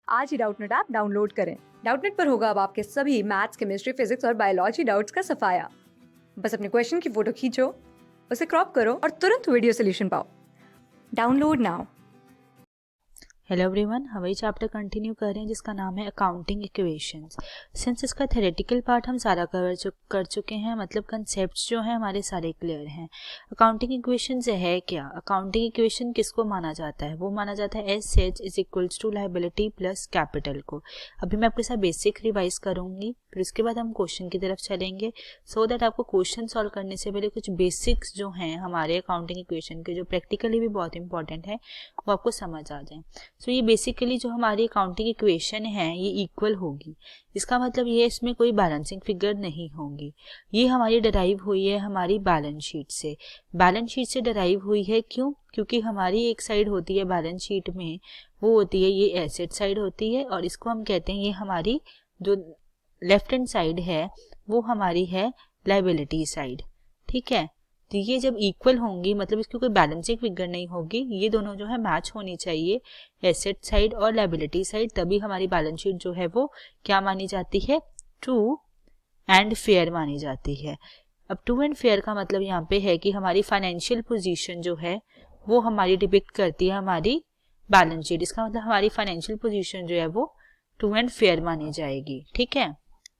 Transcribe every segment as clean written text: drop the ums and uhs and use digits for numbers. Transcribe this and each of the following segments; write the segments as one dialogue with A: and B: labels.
A: आज ही Doubtnut app download करें। Doubtnut पर होगा अब आपके सभी मैथ्स, केमिस्ट्री, फिजिक्स और बायोलॉजी डाउट्स का सफाया। बस अपने क्वेश्चन की फोटो खींचो, उसे क्रॉप करो और तुरंत वीडियो सोल्यूशन पाओ। Download now.
B: हेलो एवरीवन, हम वही चैप्टर कंटिन्यू कर रहे हैं जिसका नाम है अकाउंटिंग इक्वेशंस। सिंस इसका थ्योरेटिकल पार्ट हम सारा कर चुके हैं, मतलब कंसेप्ट्स जो हैं हमारे सारे क्लियर हैं। अकाउंटिंग इक्वेशंस है क्या? अकाउंटिंग इक्वेशन किसको माना जाता है? वो माना जाता है assets is equals to liability plus capital को। अभी मैं आपके साथ बेसिक रिवाइज करूंगी, फिर उसके बाद हम क्वेश्चन की तरफ चलेंगे सो दैट आपको क्वेश्चन सॉल्व करने से पहले कुछ बेसिक्स जो हैं हमारे अकाउंटिंग इक्वेशन के, जो प्रैक्टिकली भी बहुत इंपॉर्टेंट है, वो आपको समझ आ जाए। सो ये बेसिकली जो हमारी अकाउंटिंग इक्वेशन है ये इक्वल होगी। इसका मतलब ये इसमें कोई बैलेंसिंग फिगर नहीं होगी। ये हमारी डराइव हुई है हमारी बैलेंस शीट से। बैलेंस शीट से डराइव हुई है क्यों? क्योंकि हमारी एक साइड होती है बैलेंस शीट में, वो होती है ये एसेट साइड होती है, और इसको हम कहते हैं ये हमारी जो लेफ्ट हैंड साइड है वो हमारी है लायबिलिटी साइड। ठीक है, तो ये जब इक्वल होंगी मतलब इसकी कोई बैलेंसिंग फिगर नहीं होगी, ये दोनों जो है मैच होनी चाहिए, एसेट साइड और लायबिलिटी साइड, तभी हमारी बैलेंस शीट जो है वो क्या मानी जाती है? ट्रू एंड फेयर मानी जाती है। अब ट्रू एंड फेयर का मतलब यहाँ पे है कि हमारी फाइनेंशियल पोजीशन जो है वो हमारी डिपिक्ट करती है हमारी बैलेंस शीट। इसका मतलब हमारी फाइनेंशियल पोजीशन जो है वो ट्रू एंड फेयर मानी जाएगी। ठीक है,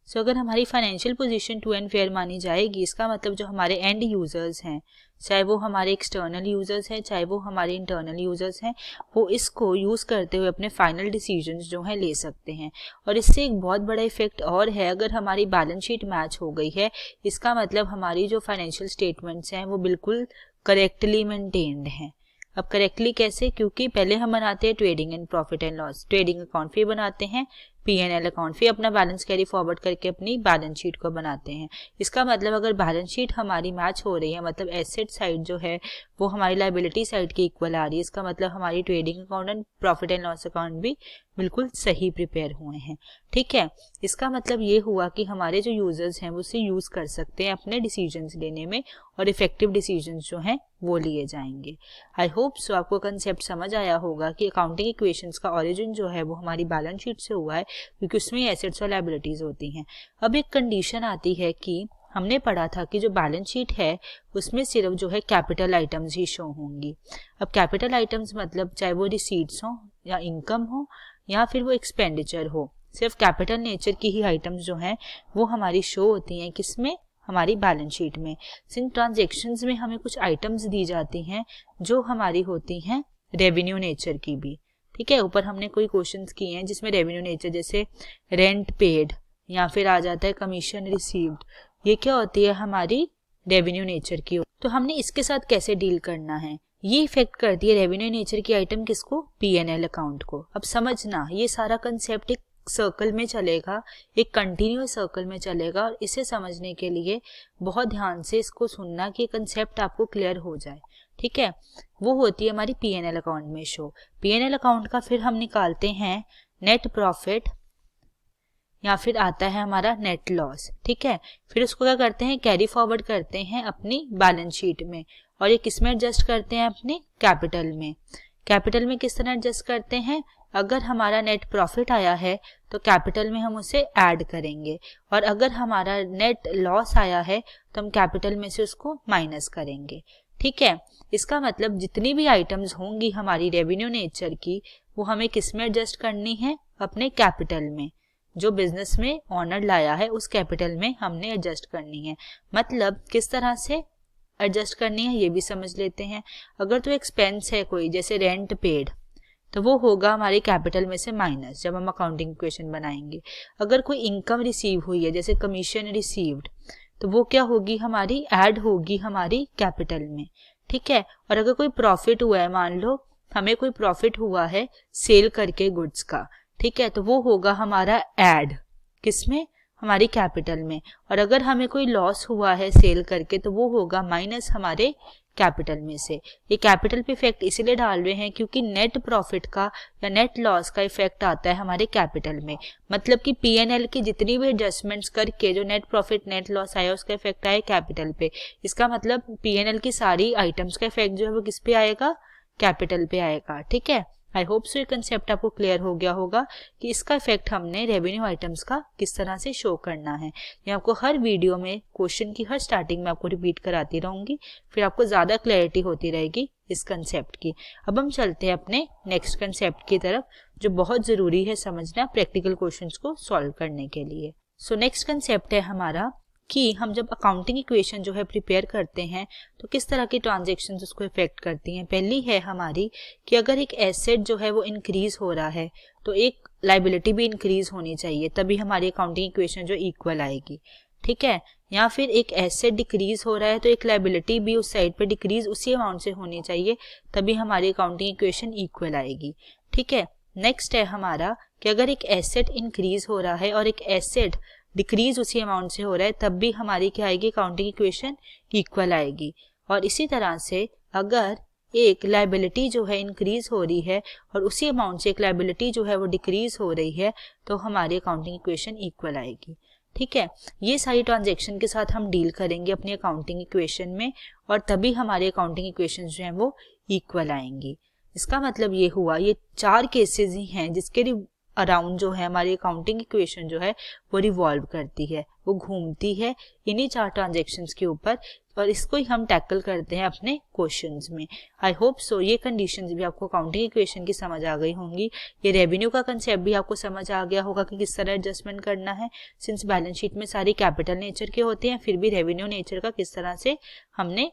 B: सो अगर हमारी financial position true and fair मानी जाएगी, इसका मतलब जो हमारे एंड यूजर्स हैं, चाहे वो हमारे एक्सटर्नल यूजर्स हैं चाहे वो हमारे इंटरनल यूजर्स हैं, वो इसको यूज करते हुए अपने फाइनल डिसीजंस जो हैं ले सकते हैं। और इससे एक बहुत बड़ा इफेक्ट और है, अगर हमारी बैलेंस शीट मैच हो गई है, इसका मतलब हमारी जो फाइनेंशियल स्टेटमेंट्स हैं वो बिल्कुल करेक्टली मेंटेन्ड हैं। अब करेक्टली कैसे? क्योंकि पहले हम बनाते हैं trading and profit and loss, trading account फिर बनाते हैं P&L अकाउंट, फिर अपना बैलेंस कैरी फॉरवर्ड करके अपनी बैलेंस शीट को बनाते हैं। इसका मतलब अगर बैलेंस शीट हमारी मैच हो रही है, मतलब एसेट साइड जो है वो हमारी लायबिलिटी साइड की इक्वल आ रही है, इसका मतलब हमारी trading account and profit and loss account भी बिल्कुल सही प्रिपेयर हुए हैं। ठीक है, इसका मतलब ये हुआ कि हमारे जो यूजर्स हैं वो उसे यूज कर सकते हैं अपने डिसीजंस लेने में, और इफेक्टिव डिसीजंस जो हैं वो लिए जाएंगे। आई होप सो आपको कंसेप्ट समझ आया होगा कि अकाउंटिंग इक्वेशंस का ओरिजिन जो है वो हमारी बैलेंस शीट से हुआ है, क्योंकि उसमें एसेट्स और लायबिलिटीज होती हैं। अब एक कंडीशन आती है कि हमने पढ़ा था कि जो बैलेंस शीट है उसमें सिर्फ जो है कैपिटल आइटम्स ही शो होंगी। अब कैपिटल आइटम्स मतलब चाहे वो रिसीट्स हो या इनकम हो या फिर वो एक्सपेंडिचर हो, सिर्फ कैपिटल नेचर की ही आइटम्स जो हैं वो हमारी शो होती हैं किसमें? हमारी बैलेंस शीट में। इन ट्रांजेक्शन्स में हमें कुछ आइटम्स दी जाती हैं जो हमारी होती हैं रेवेन्यू नेचर की भी। ठीक है, ऊपर हमने कोई क्वेश्चंस किए हैं जिसमें रेवेन्यू नेचर, जैसे रेंट पेड या फिर आ जाता है कमीशन रिसीव्ड, ये क्या होती है? हमारी रेवेन्यू नेचर की। तो हमने इसके साथ कैसे डील करना है? ये इफेक्ट करती है रेवेन्यू नेचर की आइटम किसको? P&L अकाउंट को। अब समझना, ये सारा कंसेप्ट एक सर्कल में चलेगा, एक कंटिन्यूअस सर्कल में चलेगा, और इसे समझने के लिए बहुत ध्यान से इसको सुनना कि कंसेप्ट आपको क्लियर हो जाए। ठीक है, वो होती है हमारी P&L अकाउंट में शो। P&L अकाउंट का फिर हम निकालते हैं नेट प्रॉफिट या फिर आता है हमारा नेट लॉस। ठीक है, फिर उसको क्या करते हैं? कैरी फॉरवर्ड करते हैं अपनी बैलेंस शीट में, और ये किस में एडजस्ट करते हैं? अपने कैपिटल में। कैपिटल में किस तरह एडजस्ट करते हैं? अगर हमारा नेट प्रॉफिट आया है तो कैपिटल में हम उसे ऐड करेंगे, और अगर हमारा नेट लॉस आया है तो हम कैपिटल में से उसको माइनस करेंगे। ठीक है, इसका मतलब जितनी भी आइटम्स होंगी हमारी रेवेन्यू नेचर की, वो हमें किस में एडजस्ट करनी है? अपने कैपिटल में। जो बिजनेस में ऑनर लाया है उस कैपिटल में हमने एडजस्ट करनी है। मतलब किस तरह से एडजस्ट करनी है ये भी समझ लेते हैं। अगर तो एक्सपेंस है कोई, जैसे रेंट पेड, तो वो होगा हमारे कैपिटल में से माइनस जब हम अकाउंटिंग इक्वेशन बनाएंगे। अगर कोई इनकम रिसीव हुई है, जैसे कमीशन रिसीव्ड, तो वो क्या होगी? हमारी ऐड होगी हमारी कैपिटल में। ठीक है, और अगर कोई प्रॉफिट हुआ है, मान लो हमें कोई प्रॉफिट हुआ है सेल करके गुड्स का, ठीक है, तो वो होगा हमारा ऐड किसमें? हमारी कैपिटल में। और अगर हमें कोई लॉस हुआ है सेल करके तो वो होगा माइनस हमारे कैपिटल में से। ये कैपिटल पे इफेक्ट इसीलिए डाल रहे हैं क्योंकि नेट प्रॉफिट का या नेट लॉस का इफेक्ट आता है हमारे कैपिटल में। मतलब कि P&L की जितनी भी एडजस्टमेंट्स करके जो नेट प्रॉफिट नेट लॉस आया उसका इफेक्ट आया कैपिटल पे। इसका मतलब P&L की सारी आइटम्स का इफेक्ट जो है वो किस पे आएगा? कैपिटल पे आएगा। ठीक है, आई होप सो ये कंसेप्ट आपको क्लियर हो गया होगा कि इसका इफेक्ट हमने रेवेन्यू आइटम्स का किस तरह से शो करना है। ये आपको हर वीडियो में क्वेश्चन की हर स्टार्टिंग में आपको रिपीट कराती रहूंगी, फिर आपको ज़्यादा क्लैरिटी होती रहेगी इस कंसेप्ट की। अब हम चलते हैं अपने नेक्स्ट कंसेप्ट की तरफ, जो बहुत ज़रूरी है समझना प्रैक्टिकल क्वेश्चंस को सॉल्व करने के लिए। सो नेक्स्ट कंसेप्ट है हमारा कि हम जब अकाउंटिंग इक्वेशन जो है प्रिपेयर करते हैं तो किस तरह की ट्रांजैक्शंस उसको इफेक्ट करती हैं। पहली है हमारी कि अगर एक एसेट जो है वो इंक्रीज हो रहा है तो एक लायबिलिटी भी इंक्रीज होनी चाहिए, तभी हमारी अकाउंटिंग इक्वेशन जो इक्वल आएगी। ठीक है, या फिर एक एसेट डिक्रीज हो रहा है तो एक लायबिलिटी भी उस साइड पे डिक्रीज उसी अमाउंट से होनी चाहिए, तभी हमारी अकाउंटिंग इक्वेशन इक्वल आएगी। ठीक है, नेक्स्ट है हमारा कि अगर एक एसेट इंक्रीज हो रहा है और एक एसेट डिक्रीज उसी अमाउंट से हो रहा है, तब भी हमारी क्या आएगी, अकाउंटिंग इक्वेशन इक्वल आएगी। और इसी तरह से अगर एक लायबिलिटी जो है इंक्रीज हो रही है और उसी अमाउंट से एक लायबिलिटी जो है वो डिक्रीज हो रही है, तो हमारी अकाउंटिंग इक्वेशन इक्वल आएगी। ठीक है, ये सारी ट्रांजैक्शन के साथ हम डील करेंगे अपनी अकाउंटिंग इक्वेशन में, और तभी हमारी अकाउंटिंग इक्वेशन जो है वो इक्वल आएंगी। इसका मतलब ये हुआ, ये 4 केसेस ही हैं जिसके अराउंड जो है हमारी अकाउंटिंग इक्वेशन जो है वो रिवॉल्व करती है, वो घूमती है इन्हीं 4 ट्रांजैक्शंस के ऊपर, और इसको ही हम टैकल करते हैं अपने क्वेश्चंस में। आई होप सो ये कंडीशंस भी आपको अकाउंटिंग इक्वेशन की समझ आ गई होंगी। ये रेवेन्यू का कंसेप्ट भी आपको समझ आ गया होगा कि किस तरह एडजस्टमेंट करना है, सिंस बैलेंस शीट में सारी कैपिटल नेचर के होते हैं, फिर भी रेवेन्यू नेचर का किस तरह से हमने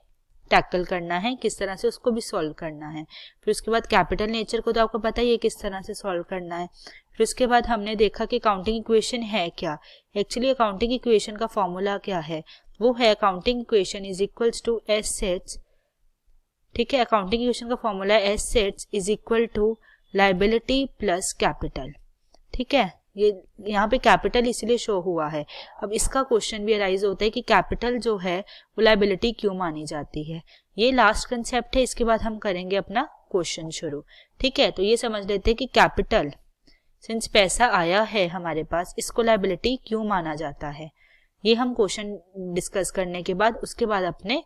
B: टैकल करना है, किस तरह से उसको भी सॉल्व करना है। फिर उसके बाद कैपिटल नेचर को तो आपको पता ही है किस तरह से सॉल्व करना है। फिर उसके बाद हमने देखा कि अकाउंटिंग इक्वेशन है क्या। एक्चुअली अकाउंटिंग इक्वेशन का फॉर्मूला क्या है, वो है accounting equation is equals to assets. ठीक है, अकाउंटिंग इक्वेशन का फॉर्मूला है assets is equal to liability plus capital. ठीक है, ये यहाँ पे कैपिटल इसलिए शो हुआ है। अब इसका क्वेश्चन भी अराइज होता है कि कैपिटल जो है वो लायबिलिटी क्यों मानी जाती है। ये लास्ट कंसेप्ट है, इसके बाद हम करेंगे अपना क्वेश्चन शुरू। ठीक है, तो ये समझ लेते हैं कि कैपिटल, सिंस पैसा आया है हमारे पास, इसको लायबिलिटी क्यों माना जाता है। ये हम क्वेश्चन डिस्कस करने के बाद उसके बाद अपने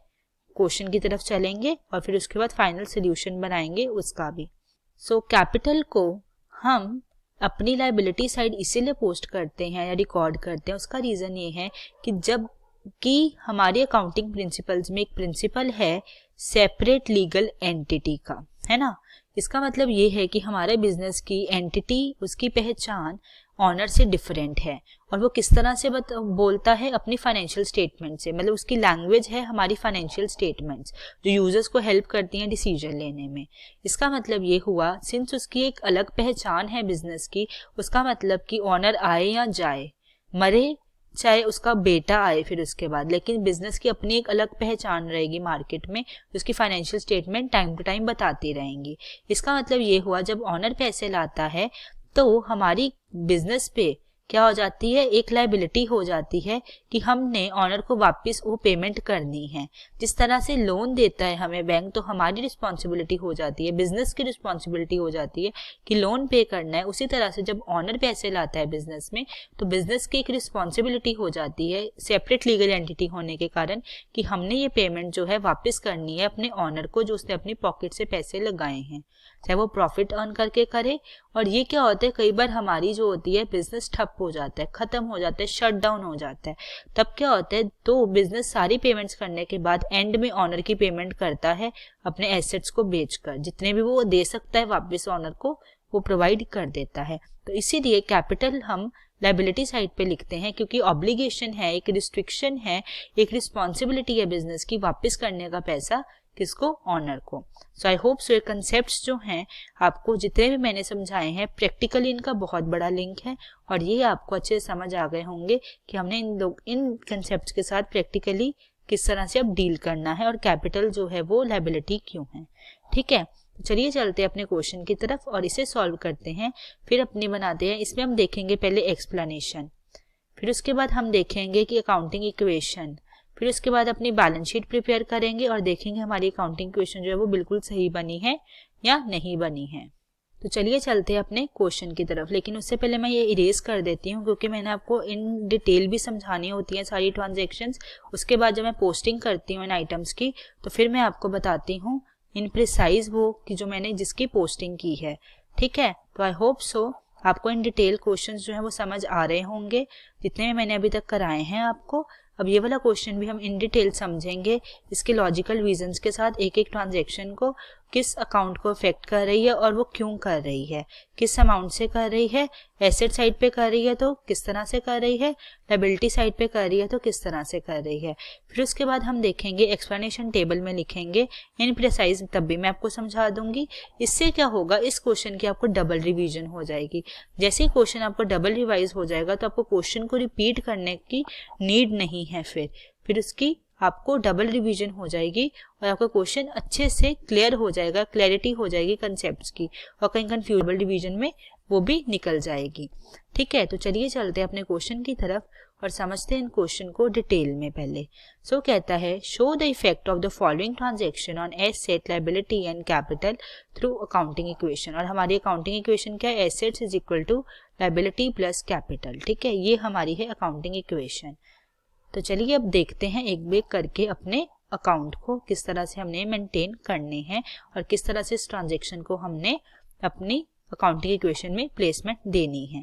B: क्वेश्चन की तरफ चलेंगे और फिर उसके बाद फाइनल सोल्यूशन बनाएंगे उसका भी। सो कैपिटल को हम अपनी लायबिलिटी साइड इसीलिए पोस्ट करते हैं या रिकॉर्ड करते हैं, उसका रीज़न ये है कि जब कि हमारी अकाउंटिंग प्रिंसिपल्स में एक प्रिंसिपल है सेपरेट लीगल एंटिटी का, है ना। इसका मतलब ये है कि हमारे बिजनेस की एंटिटी, उसकी पहचान ऑनर से डिफरेंट है, और वो किस तरह से बोलता है अपनी फाइनेंशियल स्टेटमेंट से, मतलब उसकी लैंग्वेज है हमारी फाइनेंशियल स्टेटमेंट्स जो यूजर्स को हेल्प करती हैं डिसीजन लेने में। इसका मतलब ये हुआ, सिंस उसकी एक अलग पहचान है बिजनेस की, उसका मतलब कि ऑनर आए या जाए, मरे चाहे उसका बेटा आए फिर उसके बाद, लेकिन बिजनेस की अपनी एक अलग पहचान रहेगी मार्केट में, उसकी financial statement time to time बताती रहेंगी। इसका मतलब ये हुआ, जब ऑनर पैसे लाता है तो हमारी बिजनेस पे क्या हो जाती है, एक लायबिलिटी हो जाती है कि हमने ऑनर को वापस वो पेमेंट करनी है। जिस तरह से लोन देता है हमें बैंक, तो हमारी रिस्पॉन्सिबिलिटी हो जाती है, बिजनेस की रिस्पॉन्सिबिलिटी हो जाती है कि लोन पे करना है। उसी तरह से जब ऑनर पैसे लाता है बिजनेस में, तो बिजनेस की एक रिस्पॉन्सिबिलिटी हो जाती है सेपरेट लीगल एंटिटी होने के कारण कि हमने ये पेमेंट जो है वापस करनी है अपने ऑनर को, जो उसने अपनी पॉकेट से पैसे लगाए हैं, चाहे वो प्रॉफिट अर्न करके करे। और ये क्या होता है, कई बार हमारी जो होती है बिजनेस ठप हो जाता है, खत्म हो जाता है, शट डाउन हो जाता है, तब क्या होता है, तो बिजनेस सारी पेमेंट्स करने के बाद एंड में ऑनर की पेमेंट करता है अपने एसेट्स को बेचकर, जितने भी वो दे सकता है वापस ऑनर को वो प्रोवाइड कर देता है। तो इसीलिए कैपिटल हम लायबिलिटी साइड पे लिखते हैं, क्योंकि ऑब्लिगेशन है, एक रिस्ट्रिक्शन है, एक रिस्पॉन्सिबिलिटी है बिजनेस की वापस करने का पैसा किसको, ऑनर को। सो आई होप सो ये कंसेप्ट्स जो हैं आपको जितने भी मैंने समझाए हैं प्रैक्टिकली इनका बहुत बड़ा लिंक है, और ये आपको अच्छे से समझ आ गए होंगे कि हमने इन कंसेप्ट्स के साथ प्रैक्टिकली किस तरह से अब डील करना है और कैपिटल जो है वो लायबिलिटी क्यों है। ठीक है, तो चलिए चलते हैं अपने क्वेश्चन की तरफ और इसे सॉल्व करते हैं, फिर अपनी बनाते हैं। इसमें हम देखेंगे पहले एक्सप्लेनेशन, फिर उसके बाद हम देखेंगे कि अकाउंटिंग इक्वेशन, फिर उसके बाद अपनी बैलेंस शीट प्रिपेयर करेंगे और देखेंगे हमारी अकाउंटिंग इक्वेशन जो है वो बिल्कुल सही बनी है या नहीं बनी है। तो चलिए चलते हैं अपने क्वेश्चन की तरफ, लेकिन उससे पहले मैं ये इरेज कर देती हूँ क्योंकि मैंने आपको इन डिटेल भी समझानी होती है सारी ट्रांजैक्शंस। उसके बाद जब मैं पोस्टिंग करती हूँ इन आइटम्स की, तो फिर मैं आपको बताती हूँ इन प्रिसाइज वो कि जो मैंने जिसकी पोस्टिंग की है। ठीक है, तो आई होप सो आपको इन डिटेल क्वेश्चंस जो है वो समझ आ रहे होंगे जितने मैंने अभी तक कराए हैं आपको। अब ये वाला क्वेश्चन भी हम इन डिटेल समझेंगे, इसके लॉजिकल रीजंस के साथ, एक एक ट्रांजैक्शन को किस अकाउंट को अफेक्ट कर रही है और वो क्यों कर रही है, किस अमाउंट से कर रही है, एसेट साइड पे कर रही है तो किस तरह से कर रही है, लायबिलिटी साइड पे कर रही है तो किस तरह से कर रही है। फिर उसके बाद हम देखेंगे एक्सप्लेनेशन टेबल में लिखेंगे इन प्रिसाइज, तब भी मैं आपको समझा दूंगी। इससे क्या होगा, इस क्वेश्चन की आपको डबल रिवीजन हो जाएगी। जैसे ही क्वेश्चन आपको डबल रिवाइज हो जाएगा तो आपको क्वेश्चन को रिपीट करने की नीड नहीं है, फिर उसकी आपको डबल रिवीजन हो जाएगी और आपका क्वेश्चन अच्छे से क्लियर हो जाएगा, क्लैरिटी हो जाएगी कंसेप्ट्स की, और कहीं कंफ्यूज डबल रिवीजन में वो भी निकल जाएगी। ठीक है, तो चलिए चलते हैं अपने क्वेश्चन की तरफ और समझते हैं इन क्वेश्चन को डिटेल में पहले। सो कहता है, show the effect of the following transaction on asset, liability and capital through accounting equation. और हमारी अकाउंटिंग इक्वेशन क्या है, assets is equal to liability plus capital. ठीक है, ये हमारी है अकाउंटिंग इक्वेशन। तो चलिए अब देखते हैं एक एक करके अपने अकाउंट को किस तरह से हमने मेंटेन करने हैं और किस तरह से इस ट्रांजैक्शन को हमने अपनी अकाउंटिंग इक्वेशन में प्लेसमेंट देनी है।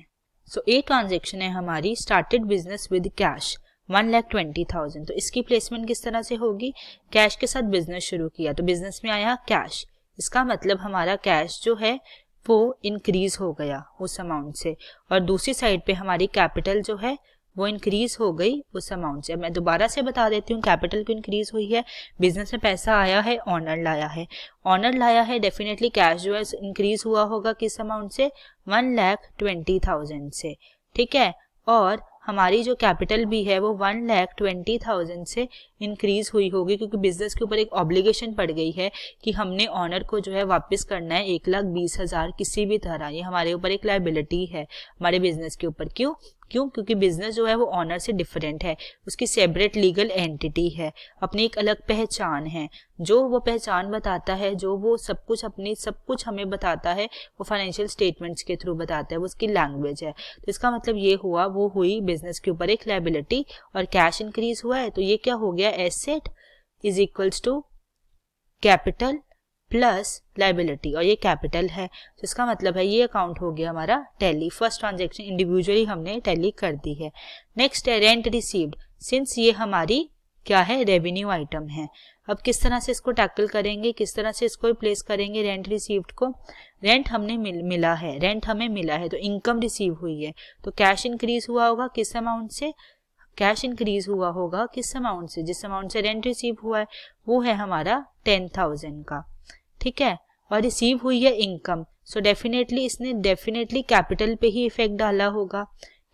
B: सो ए ट्रांजैक्शन है हमारी, स्टार्टेड बिजनेस विद कैश 1,20,000। तो इसकी प्लेसमेंट किस तरह से होगी, कैश के साथ बिजनेस शुरू किया तो बिजनेस में आया कैश, इसका मतलब हमारा कैश जो है वो इंक्रीज हो गया उस अमाउंट से, और दूसरी साइड पे हमारी कैपिटल जो है वो इंक्रीज हो गई उस अमाउंट से। मैं दोबारा से बता देती हूँ, कैपिटल क्यों इंक्रीज हुई है, बिजनेस में पैसा आया है, ऑनर लाया है, ऑनर लाया है, डेफिनेटली कैश जो है इंक्रीज हुआ होगा किस अमाउंट से, 1,20,000 से। ठीक है, और हमारी जो कैपिटल भी है वो 1,20,000 से इंक्रीज हुई होगी, क्योंकि बिजनेस के ऊपर एक ऑब्लिगेशन पड़ गई है कि हमने ऑनर को जो है वापस करना है 1,20,000 किसी भी तरह। ये हमारे ऊपर एक लायबिलिटी है हमारे बिजनेस के ऊपर। क्यों, क्योंकि बिजनेस जो है वो ऑनर से डिफरेंट है, उसकी सेपरेट लीगल एंटिटी है, अपनी एक अलग पहचान है, जो वो पहचान बताता है, जो वो सब कुछ हमें बताता है, वो फाइनेंशियल स्टेटमेंट्स के थ्रू बताता है, वो उसकी लैंग्वेज है। तो इसका मतलब ये हुआ, वो हुई बिजनेस के ऊपर एक लायबिलिटी, और कैश इंक्रीज हुआ है तो ये क्या हो गया, asset is equals to capital plus liability, और ये कैपिटल है तो इसका मतलब है ये अकाउंट हो गया हमारा टैली। फर्स्ट ट्रांजैक्शन इंडिविजुअली हमने टैली कर दी है। नेक्स्ट है रेंट रिसीव्ड, सिंस ये हमारी क्या है, रेवेन्यू आइटम है। अब किस तरह से इसको टैकल करेंगे, किस तरह से इसको प्लेस करेंगे रेंट रिसीव्ड को। रेंट हमने मिला है, रेंट हमें मिला है तो इनकम रिसीव हुई है, तो कैश इंक्रीज हुआ होगा किस अमाउंट से, कैश इंक्रीज हुआ होगा किस अमाउंट से, जिस अमाउंट से रेंट रिसीव हुआ है वो है हमारा 10,000 का। ठीक है, और रिसीव हुई है इनकम, सो डेफिनेटली इसने डेफिनेटली कैपिटल पे ही इफेक्ट डाला होगा।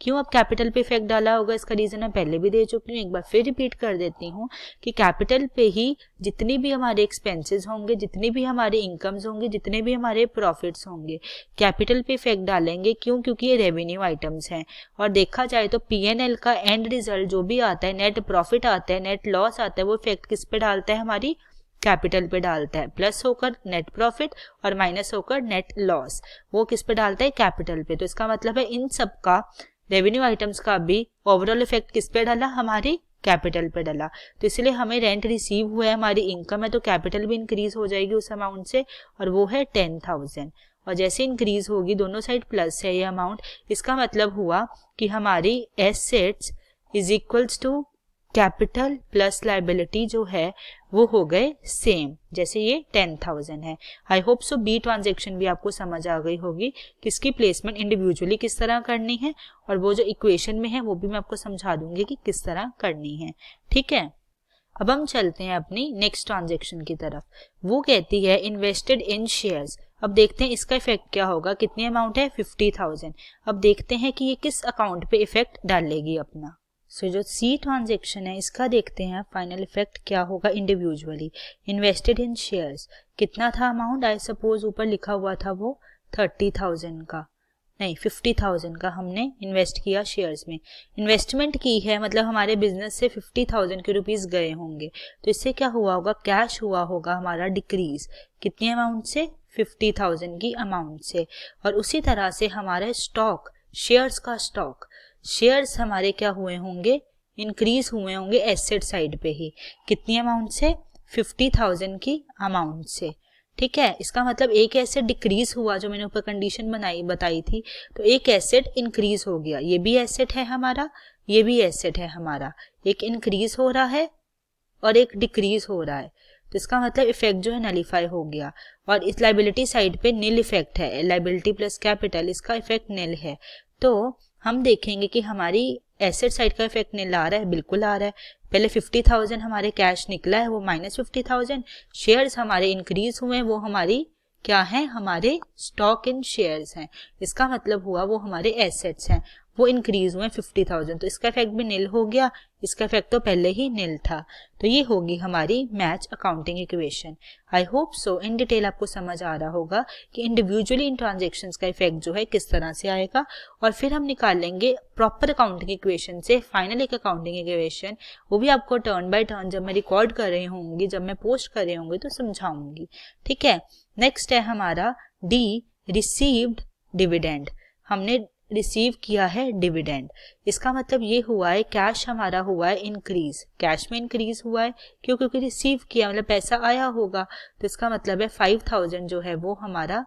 B: क्यों अब कैपिटल पे इफेक्ट डाला होगा, इसका रीजन मैं पहले भी दे चुकी हूँ, एक बार फिर रिपीट कर देती हूँ कि कैपिटल पे ही जितनी भी हमारे एक्सपेंसेस होंगे, जितनी भी हमारे इनकम्स होंगे, जितने भी हमारे प्रॉफिट्स होंगे, कैपिटल पे इफेक्ट डालेंगे। क्यों, क्योंकि ये रेवेन्यू आइटम्स हैं, और देखा जाए तो P&L का एंड रिजल्ट जो भी आता है, नेट प्रॉफिट आता है, नेट लॉस आता है, वो इफेक्ट किस पे डालता है, हमारी कैपिटल पे डालता है। प्लस होकर नेट प्रॉफिट और माइनस होकर नेट लॉस, वो किस पे डालता है, कैपिटल पे। तो इसका मतलब है इन सब का, रेवेन्यू आइटम्स का भी ओवरऑल इफेक्ट किस पे डाला, हमारी कैपिटल पे डाला। तो इसलिए हमें रेंट रिसीव हुआ है, हमारी इनकम है, तो कैपिटल भी इंक्रीज हो जाएगी उस अमाउंट से, और वो है 10,000। और जैसे इंक्रीज होगी, दोनों साइड प्लस है ये अमाउंट, इसका मतलब हुआ कि हमारी assets is equals to capital plus liability जो है वो हो गए सेम, जैसे ये 10,000 है। I hope so B transaction भी आपको समझ आ गई होगी कि इसकी प्लेसमेंट इंडिविजुअली किस तरह करनी है, और वो जो इक्वेशन में है वो भी मैं आपको समझा दूंगी कि किस तरह करनी है। ठीक है, अब हम चलते हैं अपनी नेक्स्ट ट्रांजैक्शन की तरफ। वो कहती है इन्वेस्टेड इन शेयर्स। अब देखते हैं इसका इफेक्ट क्या होगा, कितनी अमाउंट है, 50,000। अब देखते हैं कि ये किस अकाउंट पे इफेक्ट डालेगी अपना। सो जो सी ट्रांजैक्शन है इसका देखते हैं फाइनल इफेक्ट क्या होगा इंडिविजुअली। इन्वेस्टेड इन शेयर्स, कितना था अमाउंट, आई सपोज ऊपर लिखा हुआ था वो 30,000 का, नहीं 50,000 का हमने इन्वेस्ट किया शेयर्स में। इन्वेस्टमेंट की है मतलब हमारे बिजनेस से 50,000 के रुपीस गए होंगे, तो इससे क्या हुआ होगा, कैश हुआ होगा हमारा डिक्रीज, कितनी अमाउंट से, 50,000 की अमाउंट से। और उसी तरह से हमारे स्टॉक, शेयर्स का स्टॉक, शेयर्स हमारे क्या हुए होंगे, इंक्रीज हुए होंगे एसेट साइड पे ही, कितनी अमाउंट से, 50,000 की अमाउंट से। ठीक है। इसका मतलब एक एसेट डिक्रीज हुआ, जो मैंने ऊपर कंडीशन बताई थी, तो एक एसेट इंक्रीज हो गया। ये भी एसेट है हमारा, ये भी एसेट है हमारा, एक इंक्रीज हो रहा है और एक डिक्रीज हो रहा है, तो इसका मतलब इफेक्ट जो है नलीफाई हो गया। और इस लाइबिलिटी साइड पे नील इफेक्ट है, लाइबिलिटी प्लस कैपिटल, इसका इफेक्ट नील है। तो हम देखेंगे कि हमारी एसेट साइड का इफेक्ट नील आ रहा है, बिल्कुल आ रहा है। पहले 50,000 हमारे कैश निकला है, वो -50,000। शेयर्स हमारे इंक्रीज हुए हैं, वो हमारी क्या है, हमारे स्टॉक इन शेयर्स हैं। इसका मतलब हुआ वो हमारे एसेट्स हैं, वो इंक्रीज हुए 50,000, तो इसका इफेक्ट भी नील हो गया। इसका इफेक्ट तो पहले ही नील था। तो ये होगी हमारी match accounting equation. I hope so in detail आपको समझ आ रहा होगा कि इंडिविजुअली इन ट्रांजेक्शन्स का इफेक्ट जो है किस तरह से आएगा, और फिर हम निकाल लेंगे प्रॉपर अकाउंटिंग इक्वेशन से फाइनल एक अकाउंटिंग इक्वेशन। वो भी आपको टर्न बाय टर्न जब मैं रिकॉर्ड कर रही होंगी, जब मैं पोस्ट कर रही होंगी तो समझाऊंगी। ठीक है। नेक्स्ट है हमारा डी, रिसीव्ड डिविडेंड। हमने रिसीव किया है डिविडेंड। इसका मतलब ये हुआ है कैश हमारा हुआ है इंक्रीज, कैश में इंक्रीज हुआ है क्यों, क्योंकि रिसीव किया मतलब पैसा आया होगा, तो इसका मतलब है 5,000 जो है वो हमारा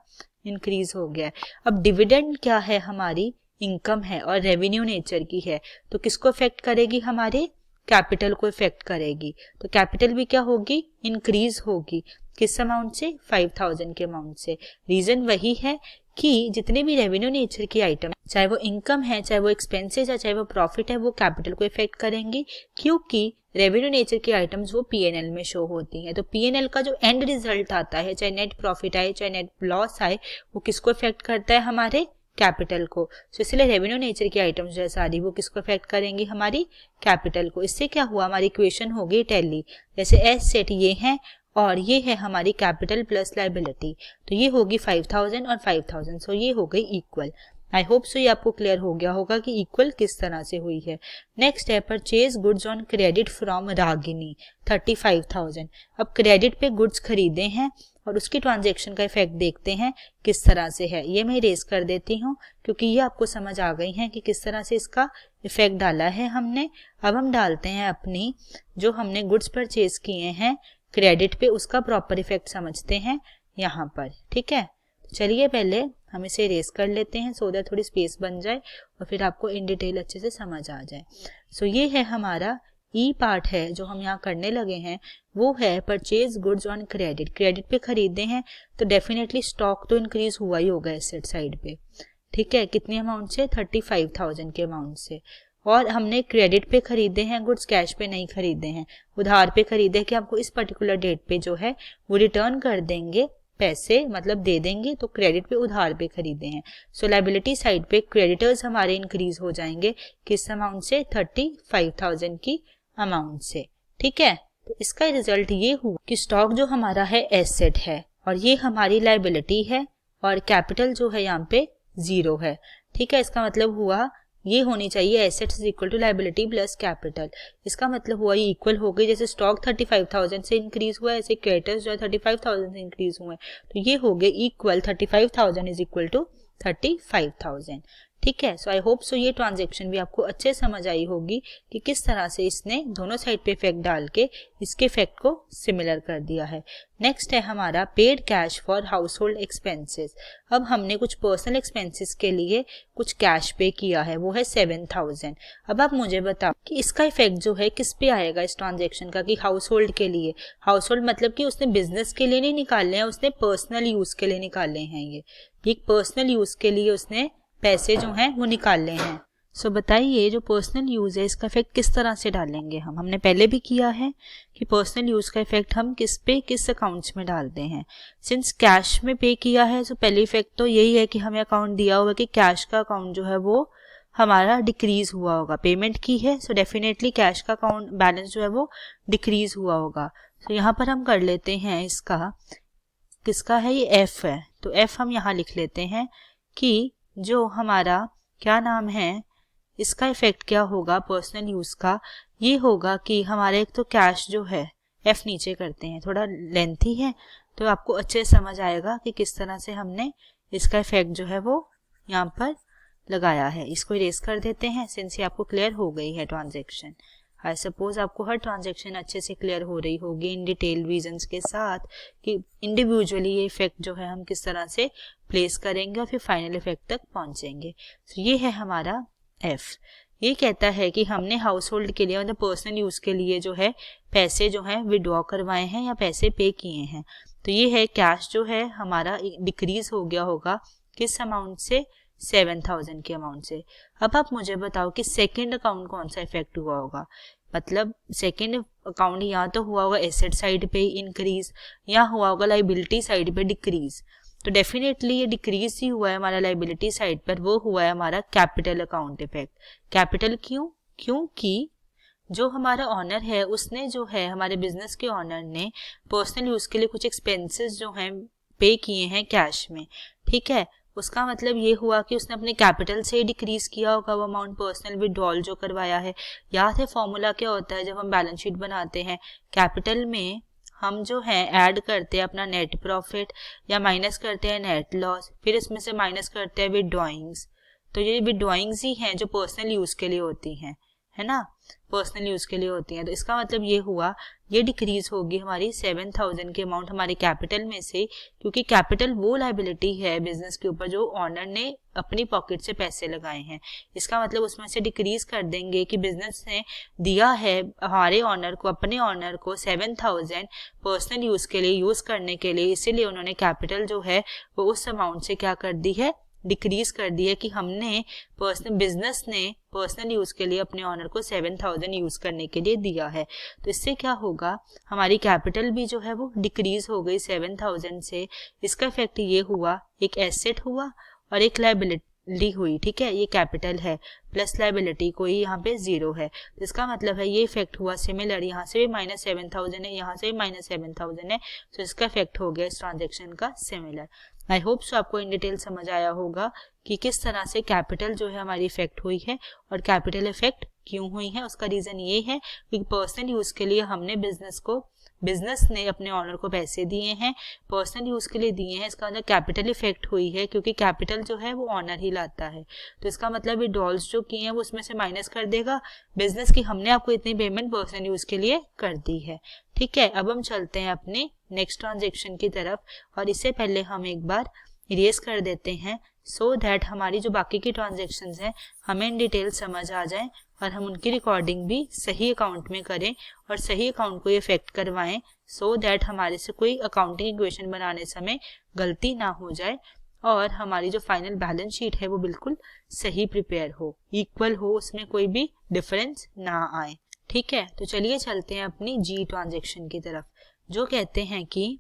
B: इंक्रीज हो गया है। अब डिविडेंड क्या है, हमारी इनकम है और रेवेन्यू नेचर की है, तो किसको इफेक्ट करेगी, हमारे कैपिटल को इफेक्ट करेगी। तो कैपिटल भी क्या होगी, इंक्रीज होगी। किस अमाउंट से, 5,000 के अमाउंट से। रीजन वही है कि जितने भी रेवेन्यू नेचर की आइटम, चाहे वो इनकम है, चाहे वो एक्सपेंसेस है, चाहे वो प्रॉफिट है, वो कैपिटल को इफेक्ट करेंगी, क्योंकि रेवेन्यू नेचर की आइटम्स वो पीएनएल में शो होती हैं। तो पीएनएल का जो एंड रिजल्ट आता है, चाहे नेट प्रॉफिट आए चाहे नेट लॉस आए, वो किसको इफेक्ट करता है, हमारे कैपिटल को। तो इसलिए रेवेन्यू नेचर की आइटम्स जो है सारी, वो किसको इफेक्ट करेंगी, हमारी कैपिटल को। इससे क्या हुआ, हमारी इक्वेशन हो गई टैली। जैसे एसेट ये है और ये है हमारी कैपिटल प्लस लाइबिलिटी, तो ये होगी 5,000 और 5,000, सो ये हो गई इक्वल। आई होप सो ये आपको क्लियर हो गया होगा कि इक्वल किस तरह से हुई है। नेक्स्ट है purchase goods on credit from Ragini, 35,000। अब क्रेडिट पे गुड्स खरीदे हैं और उसकी ट्रांजेक्शन का इफेक्ट देखते हैं किस तरह से है। ये मैं इरेज कर देती हूँ क्योंकि ये आपको समझ आ गई है कि किस तरह से इसका इफेक्ट डाला है हमने। अब हम डालते हैं अपनी जो हमने गुड्स परचेज किए हैं क्रेडिट पे, उसका प्रॉपर इफेक्ट समझते हैं यहाँ पर। ठीक है, चलिए पहले हम इसे इरेज कर लेते हैं सो दैट थोड़ी स्पेस बन जाए और फिर आपको इन डिटेल अच्छे से समझ आ जाए। सो ये है हमारा ई पार्ट है जो हम यहाँ करने लगे हैं, वो है purchase goods on credit. Credit पे खरीदे हैं तो डेफिनेटली स्टॉक तो इंक्रीज हुआ ही होगा एसेट साइड पे। ठीक है, कितने अमाउंट से, 35,000 के अमाउंट से। और हमने क्रेडिट पे खरीदे हैं गुड्स, कैश पे नहीं खरीदे हैं, उधार पे खरीदे कि आपको इस पर्टिकुलर डेट पे जो है वो रिटर्न कर देंगे पैसे, मतलब दे देंगे, तो क्रेडिट पे उधार पे खरीदे हैं। सो लायबिलिटी साइड पे क्रेडिटर्स हमारे इंक्रीज हो जाएंगे किस अमाउंट से, 35,000 की अमाउंट से। ठीक है, तो इसका रिजल्ट ये हुआ कि स्टॉक जो हमारा है एसेट है और ये हमारी लायबिलिटी है और कैपिटल जो है यहाँ पे 0 है। ठीक है, इसका मतलब हुआ ये होनी चाहिए assets equal to liability plus capital. इसका मतलब हुआ ये इक्वल हो गई, जैसे स्टॉक 35,000 से इंक्रीज हुआ है ऐसे क्रेडिटर्स जो है 35,000 से इंक्रीज हुए, तो ये हो गए इक्वल, 35,000 इज इक्वल टू 35,000। ठीक है, सो आई होप सो ये ट्रांजेक्शन भी आपको अच्छे समझ आई होगी कि किस तरह से इसने दोनों साइड पे इफेक्ट डाल के इसके इफेक्ट को सिमिलर कर दिया है। नेक्स्ट है हमारा paid cash for house hold expenses. अब हमने कुछ पर्सनल एक्सपेंसेस के लिए कुछ कैश पे किया है, वो है 7,000। अब आप मुझे बताओ कि इसका इफेक्ट जो है किस पे आएगा इस ट्रांजेक्शन का, कि हाउस होल्ड के लिए। हाउस होल्ड मतलब कि उसने बिजनेस के लिए नहीं निकाले हैं, उसने पर्सनल यूज के लिए निकाले हैं। ये एक पर्सनल यूज के लिए उसने पैसे जो हैं वो निकाले हैं। सो बताइए जो पर्सनल यूज है इसका इफेक्ट किस तरह से डालेंगे हम। हमने पहले भी किया है कि पर्सनल यूज का इफेक्ट हम किस पे, किस अकाउंट्स में डालते हैं। सिंस कैश में पे किया है तो पहले इफेक्ट तो यही है कि हमें अकाउंट दिया हुआ कि कैश का अकाउंट जो है वो हमारा डिक्रीज हुआ होगा। पेमेंट की है सो डेफिनेटली कैश का अकाउंट बैलेंस जो है वो डिक्रीज हुआ होगा। तो यहाँ पर हम कर लेते हैं इसका, किसका है ये, एफ है, तो एफ हम यहाँ लिख लेते हैं कि जो हमारा क्या नाम है, इसका इफेक्ट क्या होगा पर्सनल यूज का, ये होगा कि हमारे एक तो कैश जो है, एफ नीचे करते हैं, थोड़ा लेंथी है तो आपको अच्छे समझ आएगा कि किस तरह से हमने इसका इफेक्ट जो है वो यहाँ पर लगाया है। इसको इरेज कर देते हैं सिंस ये आपको क्लियर हो गई है ट्रांजेक्शन। आई सपोज आपको हर ट्रांजेक्शन अच्छे से क्लियर हो रही होगी इन डिटेल रीजंस के साथ कि इंडिविजुअली ये इफेक्ट जो है हम किस तरह से प्लेस करेंगे और फिर फाइनल इफेक्ट तक पहुंचेंगे। तो ये है हमारा एफ। ये कहता है कि हमने हाउस होल्ड के लिए मतलब पर्सनल यूज के लिए जो है पैसे जो है विड्रॉ करवाए हैं या पैसे पे किए हैं। तो ये है कैश जो है हमारा डिक्रीज हो गया होगा किस अमाउंट से, 7000 के अमाउंट से। अब आप मुझे बताओ कि सेकंड अकाउंट कौन सा इफेक्ट हुआ होगा। मतलब सेकंड अकाउंट या तो हुआ होगा एसेट साइड पे इंक्रीज या हुआ होगा लाइबिलिटी साइड पे डिक्रीज। तो डेफिनेटली ये डिक्रीज ही हुआ है हमारा लाइबिलिटी साइड पर, वो हुआ है हमारा कैपिटल अकाउंट इफेक्ट। कैपिटल क्यों? क्योंकि जो हमारा ऑनर है उसने जो है हमारे बिजनेस के ऑनर ने पर्सनल यूज के लिए कुछ एक्सपेंसेस जो हैं पे किए हैं कैश में, ठीक है। उसका मतलब ये हुआ कि उसने अपने कैपिटल से डिक्रीज किया होगा वो अमाउंट पर्सनल विड्रॉल जो करवाया है। याद है फॉर्मूला क्या होता है जब हम बैलेंस शीट बनाते हैं, कैपिटल में हम जो है ऐड करते हैं अपना नेट प्रॉफिट या माइनस करते हैं नेट लॉस, फिर इसमें से माइनस करते हैं विड्रॉइंग्स। तो ये विड्रॉइंग्स ही हैं जो पर्सनल यूज के लिए होती हैं, है ना, पर्सनल यूज के लिए होती हैं। तो इसका मतलब ये हुआ ये डिक्रीज होगी हमारी 7000 की अमाउंट हमारे कैपिटल में से, क्योंकि कैपिटल वो लाइबिलिटी है बिजनेस के ऊपर जो ऑनर ने अपनी पॉकेट से पैसे लगाए हैं। इसका मतलब उसमें से डिक्रीज कर देंगे कि बिजनेस ने दिया है हमारे ऑनर को, अपने ऑनर को 7000 पर्सनल यूज के लिए यूज करने के लिए, इसीलिए उन्होंने कैपिटल जो है वो उस अमाउंट से क्या कर दी है, डिक्रीज कर दी है कि हमने बिजनेस ने पर्सनल यूज के लिए अपने ऑनर को 7000 यूज करने के लिए दिया है। तो इससे क्या होगा हमारी कैपिटल भी जो है वो डिक्रीज हो गई 7000 से। इसका इफेक्ट ये हुआ एक एसेट हुआ और एक लायबिलिटी हुई, ठीक है। ये कैपिटल है प्लस लायबिलिटी, कोई यहाँ पे जीरो है। तो इसका मतलब है ये इफेक्ट हुआ सिमिलर, यहाँ से भी -7000 है, यहाँ से भी -7000 है। तो इसका इफेक्ट हो गया इस ट्रांजेक्शन का सिमिलर। आई होप सो आपको इन डिटेल समझ आया होगा कि किस तरह से कैपिटल जो है हमारी इफेक्ट हुई है और कैपिटल इफेक्ट क्यों हुई है। उसका रीजन ये है कि पर्सनल यूज के लिए हमने बिजनेस ने अपने ऑनर को पैसे दिए हैं, पर्सनल यूज के लिए दिए हैं। इसका मतलब कैपिटल इफेक्ट हुई है क्योंकि कैपिटल जो है वो ऑनर ही लाता है। तो इसका मतलब विड्रॉल्स जो किए हैं वो उसमें से माइनस कर देगा बिजनेस की, हमने आपको इतनी पेमेंट पर्सनल यूज के लिए कर दी है, ठीक है। अब हम चलते हैं अपने नेक्स्ट ट्रांजेक्शन की तरफ और इससे पहले हम एक बार इरेज कर देते हैं सो दैट हमारी जो बाकी की ट्रांजेक्शन्स हैं हमें इन डिटेल समझ आ जाए और हम उनकी रिकॉर्डिंग भी सही अकाउंट में करें और सही अकाउंट को इफेक्ट करवाएं, सो दैट हमारे से कोई अकाउंटिंग इक्वेशन बनाने समय गलती ना हो जाए और हमारी जो फाइनल बैलेंस शीट है वो बिल्कुल सही प्रिपेयर हो, इक्वल हो, उसमें कोई भी डिफरेंस ना आए, ठीक है। तो चलिए चलते हैं अपनी जी ट्रांजेक्शन की तरफ, जो कहते हैं कि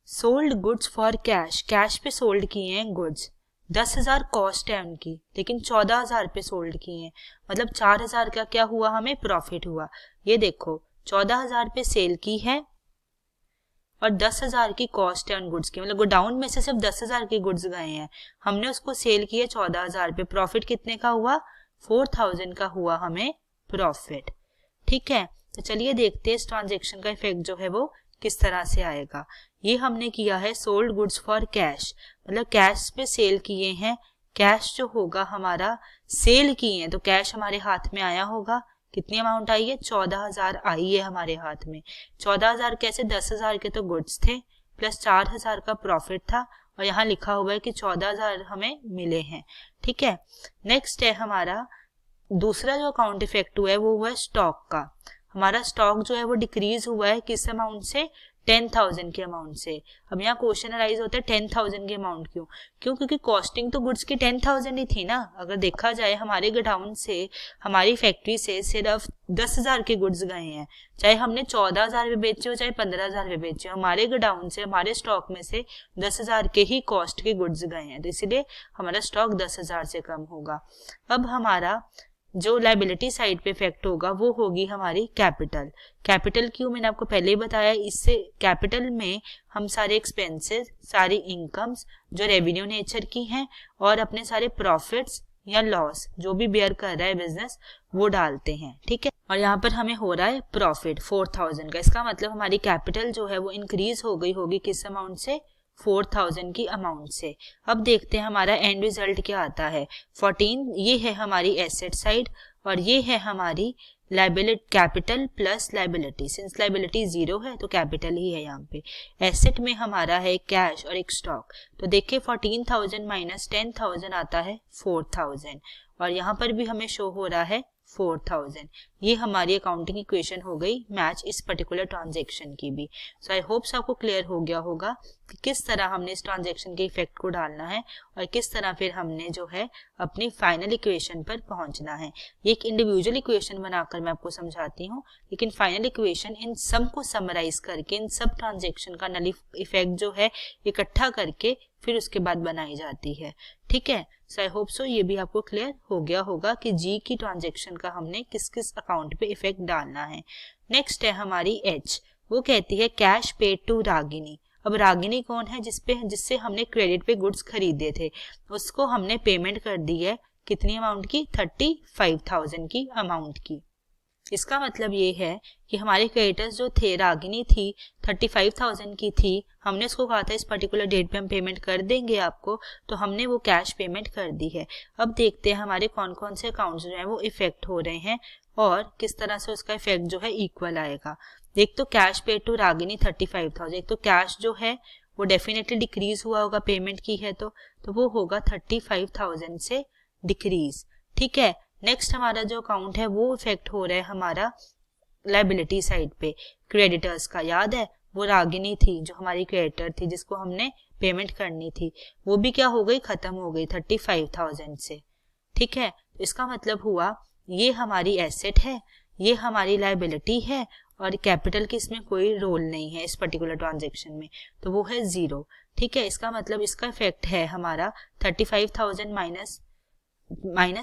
B: sold goods for cash, cash पे सोल्ड किए हैं गुड्स, 10,000 कॉस्ट है उनकी लेकिन 14,000 पे सोल्ड किए हैं, मतलब 4,000 का क्या हुआ, हमें प्रॉफिट हुआ। ये देखो 14,000 पे सेल की है और 10,000 की कॉस्ट है उन गुड्स की, मतलब गोडाउन में से सिर्फ 10,000 की गुड्स गए हैं, हमने उसको सेल किया 14,000 पे, प्रॉफिट कितने का हुआ, 4,000 का हुआ हमें प्रॉफिट, ठीक है। तो चलिए देखते हैं इस ट्रांजेक्शन का इफेक्ट जो है वो किस तरह से आएगा। ये हमने किया है सोल्ड गुड्स फॉर कैश, मतलब कैश पे सेल किए हैं, कैश जो होगा हमारा सेल किए हैं तो कैश हमारे हाथ में आया होगा, कितनी अमाउंट आई है, 14,000 आई है हमारे हाथ में। 14,000 कैसे, 10,000 के तो गुड्स थे प्लस 4,000 का प्रॉफिट था और यहाँ लिखा हुआ है कि 14,000 हमें मिले हैं, ठीक है। नेक्स्ट है हमारा दूसरा जो अकाउंट इफेक्ट हुआ है वो हुआ है स्टॉक का। हमारा स्टॉक जो है वो डिक्रीज हुआ है किस अमाउंट से, 10,000 के अमाउंट से। अब यहाँ क्वेश्चन अराइज होता है 10,000 के अमाउंट क्यों, क्योंकि कॉस्टिंग तो गुड्स की 10,000 ही थी ना। अगर देखा जाए हमारे गोडाउन से, हमारी फैक्ट्री से सिर्फ 10,000 के गुड्स गए हैं, चाहे हमने 14,000 पे बेचे हो चाहे 15,000 पे बेचे हो, हमारे गोडाउन से हमारे स्टॉक में से 10,000 के ही कॉस्ट के गुड्स गए हैं, तो इसलिए हमारा स्टॉक 10,000 से कम होगा। अब हमारा जो लायबिलिटी साइड पे इफेक्ट होगा वो होगी हमारी कैपिटल। कैपिटल क्यों, मैंने आपको पहले ही बताया, इससे कैपिटल में हम सारे एक्सपेंसेस, सारी इनकम्स जो रेवेन्यू नेचर की हैं और अपने सारे प्रॉफिट्स या लॉस जो भी बेयर कर रहा है बिजनेस वो डालते हैं, ठीक है। और यहाँ पर हमें हो रहा है प्रॉफिट 4,000 का, इसका मतलब हमारी कैपिटल जो है वो इंक्रीज हो गई होगी किस अमाउंट से, 4,000 की अमाउंट से। अब देखते हैं हमारा एंड रिजल्ट क्या आता है। 14 ये है हमारी एसेट साइड और ये है हमारी liability capital plus liability, since liability 0 है तो कैपिटल ही है यहाँ पे। एसेट में हमारा है कैश और एक स्टॉक, तो देखिए 14,000 माइनस 10,000 आता है 4,000, और यहाँ पर भी हमें शो हो रहा है 4,000। ये हमारी अकाउंटिंग इक्वेशन हो गई मैच इस पर्टिकुलर ट्रांजैक्शन की भी। सो आई होप आपको क्लियर हो गया होगा कि किस तरह हमने इस ट्रांजैक्शन के इफेक्ट को डालना है और किस तरह फिर हमने जो है अपनी फाइनल इक्वेशन पर पहुंचना है। ये एक इंडिविजुअल इक्वेशन बनाकर मैं आपको समझाती हूँ, लेकिन फाइनल इक्वेशन इन सब को समराइज करके इन सब ट्रांजैक्शन का नल इफेक्ट जो है इकट्ठा करके फिर उसके बाद बनाई जाती है। ठीक है, सो आई होप सो ये भी आपको क्लियर हो गया होगा कि जी की ट्रांजैक्शन का हमने किस किस अकाउंट पे इफेक्ट डालना है। नेक्स्ट है हमारी एच, वो कहती है कैश पेड टू रागिनी। अब रागिनी कौन है? जिससे हमने क्रेडिट पे गुड्स खरीदे थे, उसको हमने पेमेंट कर दी है कितनी अमाउंट की? 35,000 की अमाउंट की। इसका मतलब ये है कि हमारे क्रेडिटर्स जो थे, रागिनी थी 35,000 की थी, हमने उसको कहा था इस पर्टिकुलर डेट पे हम पेमेंट कर देंगे आपको, तो हमने वो कैश पेमेंट कर दी है। अब देखते हैं हमारे कौन कौन से अकाउंट्स जो हैं वो इफेक्ट हो रहे हैं और किस तरह से उसका इफेक्ट जो है इक्वल आएगा। एक तो कैश पे टू रागिनी 35,000, एक तो कैश जो है वो डेफिनेटली डिक्रीज हुआ होगा, पेमेंट की है तो वो होगा 35,000 से डिक्रीज। ठीक है, नेक्स्ट हमारा जो अकाउंट है वो इफेक्ट हो रहा है हमारा लाइबिलिटी साइड पे, क्रेडिटर्स का। याद है वो रागिनी थी जो हमारी क्रेडिटर थी जिसको हमने पेमेंट करनी थी, वो भी क्या हो गई? खत्म हो गई 35,000 से। ठीक है, तो इसका मतलब हुआ ये हमारी एसेट है, ये हमारी लाइबिलिटी है और कैपिटल की इसमें कोई रोल नहीं है इस पर्टिकुलर ट्रांजेक्शन में, तो वो है 0। ठीक है, इसका मतलब इसका इफेक्ट है हमारा 35,000 माइनस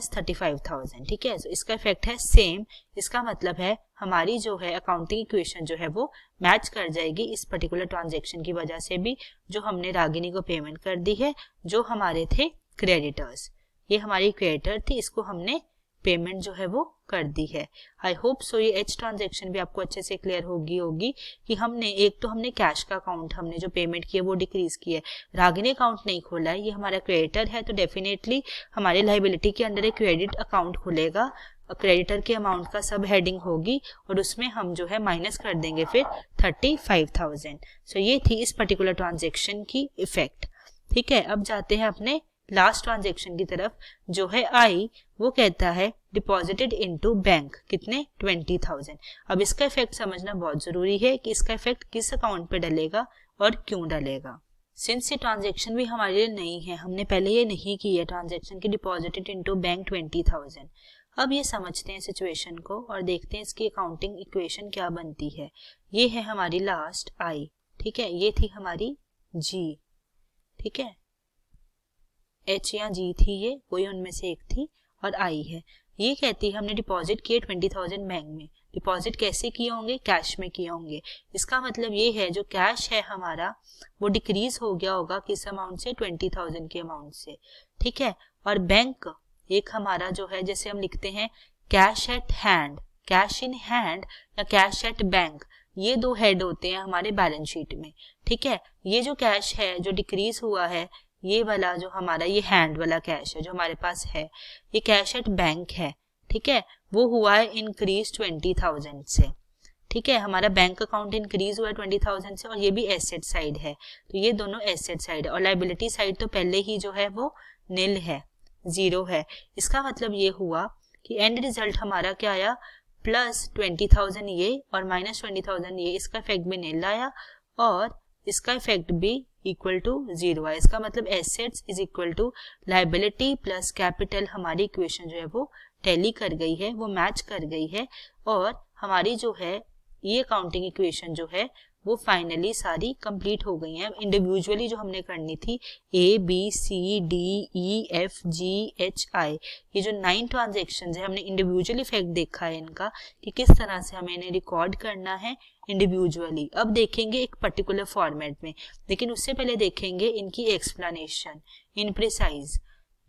B: 35,000। ठीक है, तो इसका इफेक्ट है सेम। इसका मतलब है हमारी जो है अकाउंटिंग इक्वेशन जो है वो मैच कर जाएगी इस पर्टिकुलर ट्रांजैक्शन की वजह से भी, जो हमने रागिनी को पेमेंट कर दी है, जो हमारे थे क्रेडिटर्स। ये हमारी क्रेडिटर थी, इसको हमने पेमेंट जो है वो कर दी है। आई होप सो ये एच ट्रांजैक्शन भी आपको अच्छे से क्लियर होगी कि हमने कैश का अकाउंट हमने जो पेमेंट की है वो डिक्रीज की है, रागिनी अकाउंट नहीं खोला है, ये हमारा क्रेडिटर है, तो डेफिनेटली हमारे लाइबिलिटी के अंदर एक क्रेडिट अकाउंट खुलेगा, क्रेडिटर के अमाउंट का सब हेडिंग होगी और उसमें हम जो है माइनस कर देंगे फिर 35,000। सो ये थी इस पर्टिकुलर ट्रांजेक्शन की इफेक्ट। ठीक है, अब जाते हैं अपने लास्ट ट्रांजेक्शन की तरफ जो है आई, वो कहता है डिपॉजिटेड इनटू बैंक, कितने? 20,000। अब इसका इफेक्ट समझना बहुत जरूरी है कि इसका इफेक्ट किस अकाउंट पे डलेगा और क्यों डलेगा। सिंस ये ट्रांजेक्शन भी हमारे लिए नहीं है, हमने पहले ये नहीं की है ट्रांजेक्शन की डिपॉजिटेड इनटू बैंक 20,000। अब ये समझते हैं सिचुएशन को और देखते हैं इसकी अकाउंटिंग इक्वेशन क्या बनती है। ये है हमारी लास्ट आई। ठीक है, ये थी हमारी जी। ठीक है, एच या जी थी, ये कोई उनमें से एक थी, और आई है। ये कहती है हमने डिपॉजिट किए 20,000 बैंक में। डिपॉजिट कैसे किए होंगे? कैश में किए होंगे। इसका मतलब ये है जो कैश है हमारा वो डिक्रीज हो गया होगा किस अमाउंट से? 20,000 के अमाउंट से। ठीक है, और बैंक एक हमारा जो है, जैसे हम लिखते हैं cash at hand, cash in hand या कैश एट बैंक, ये दो हेड होते हैं हमारे बैलेंस शीट में। ठीक है, ये जो कैश है जो डिक्रीज हुआ है, ये वाला जो हमारा ये हैंड वाला कैश है जो हमारे पास है, ये कैश एट बैंक है। ठीक है, वो हुआ है इंक्रीज 20,000 से। ठीक है, हमारा बैंक अकाउंट इंक्रीज हुआ है 20,000 से और ये भी एसेट साइड है, तो ये दोनों एसेट साइड है और लाइबिलिटी साइड तो पहले ही जो है वो नील है, 0 है। इसका मतलब ये हुआ कि एंड रिजल्ट हमारा क्या आया? प्लस 20,000 ये और माइनस 20,000 ये, इसका इफेक्ट भी नील आया और इसका इफेक्ट भी इक्वल टू 0 है। इसका मतलब assets is equal to liability plus capital, हमारी इक्वेशन जो है वो टैली कर गई है, वो मैच कर गई है और हमारी जो है ये अकाउंटिंग इक्वेशन जो है वो फाइनली सारी कंप्लीट हो गई हैं। इंडिविजुअली जो हमने करनी थी A B C D E F G H I, ये जो 9 ट्रांजेक्शन्स है, हमने इंडिविजुअली इफेक्ट देखा है इनका कि किस तरह से हमें इन्हें रिकॉर्ड करना है इंडिविजुअली। अब देखेंगे एक पर्टिकुलर फॉर्मेट में, लेकिन उससे पहले देखेंगे इनकी एक्सप्लेनेशन इन प्रिसाइज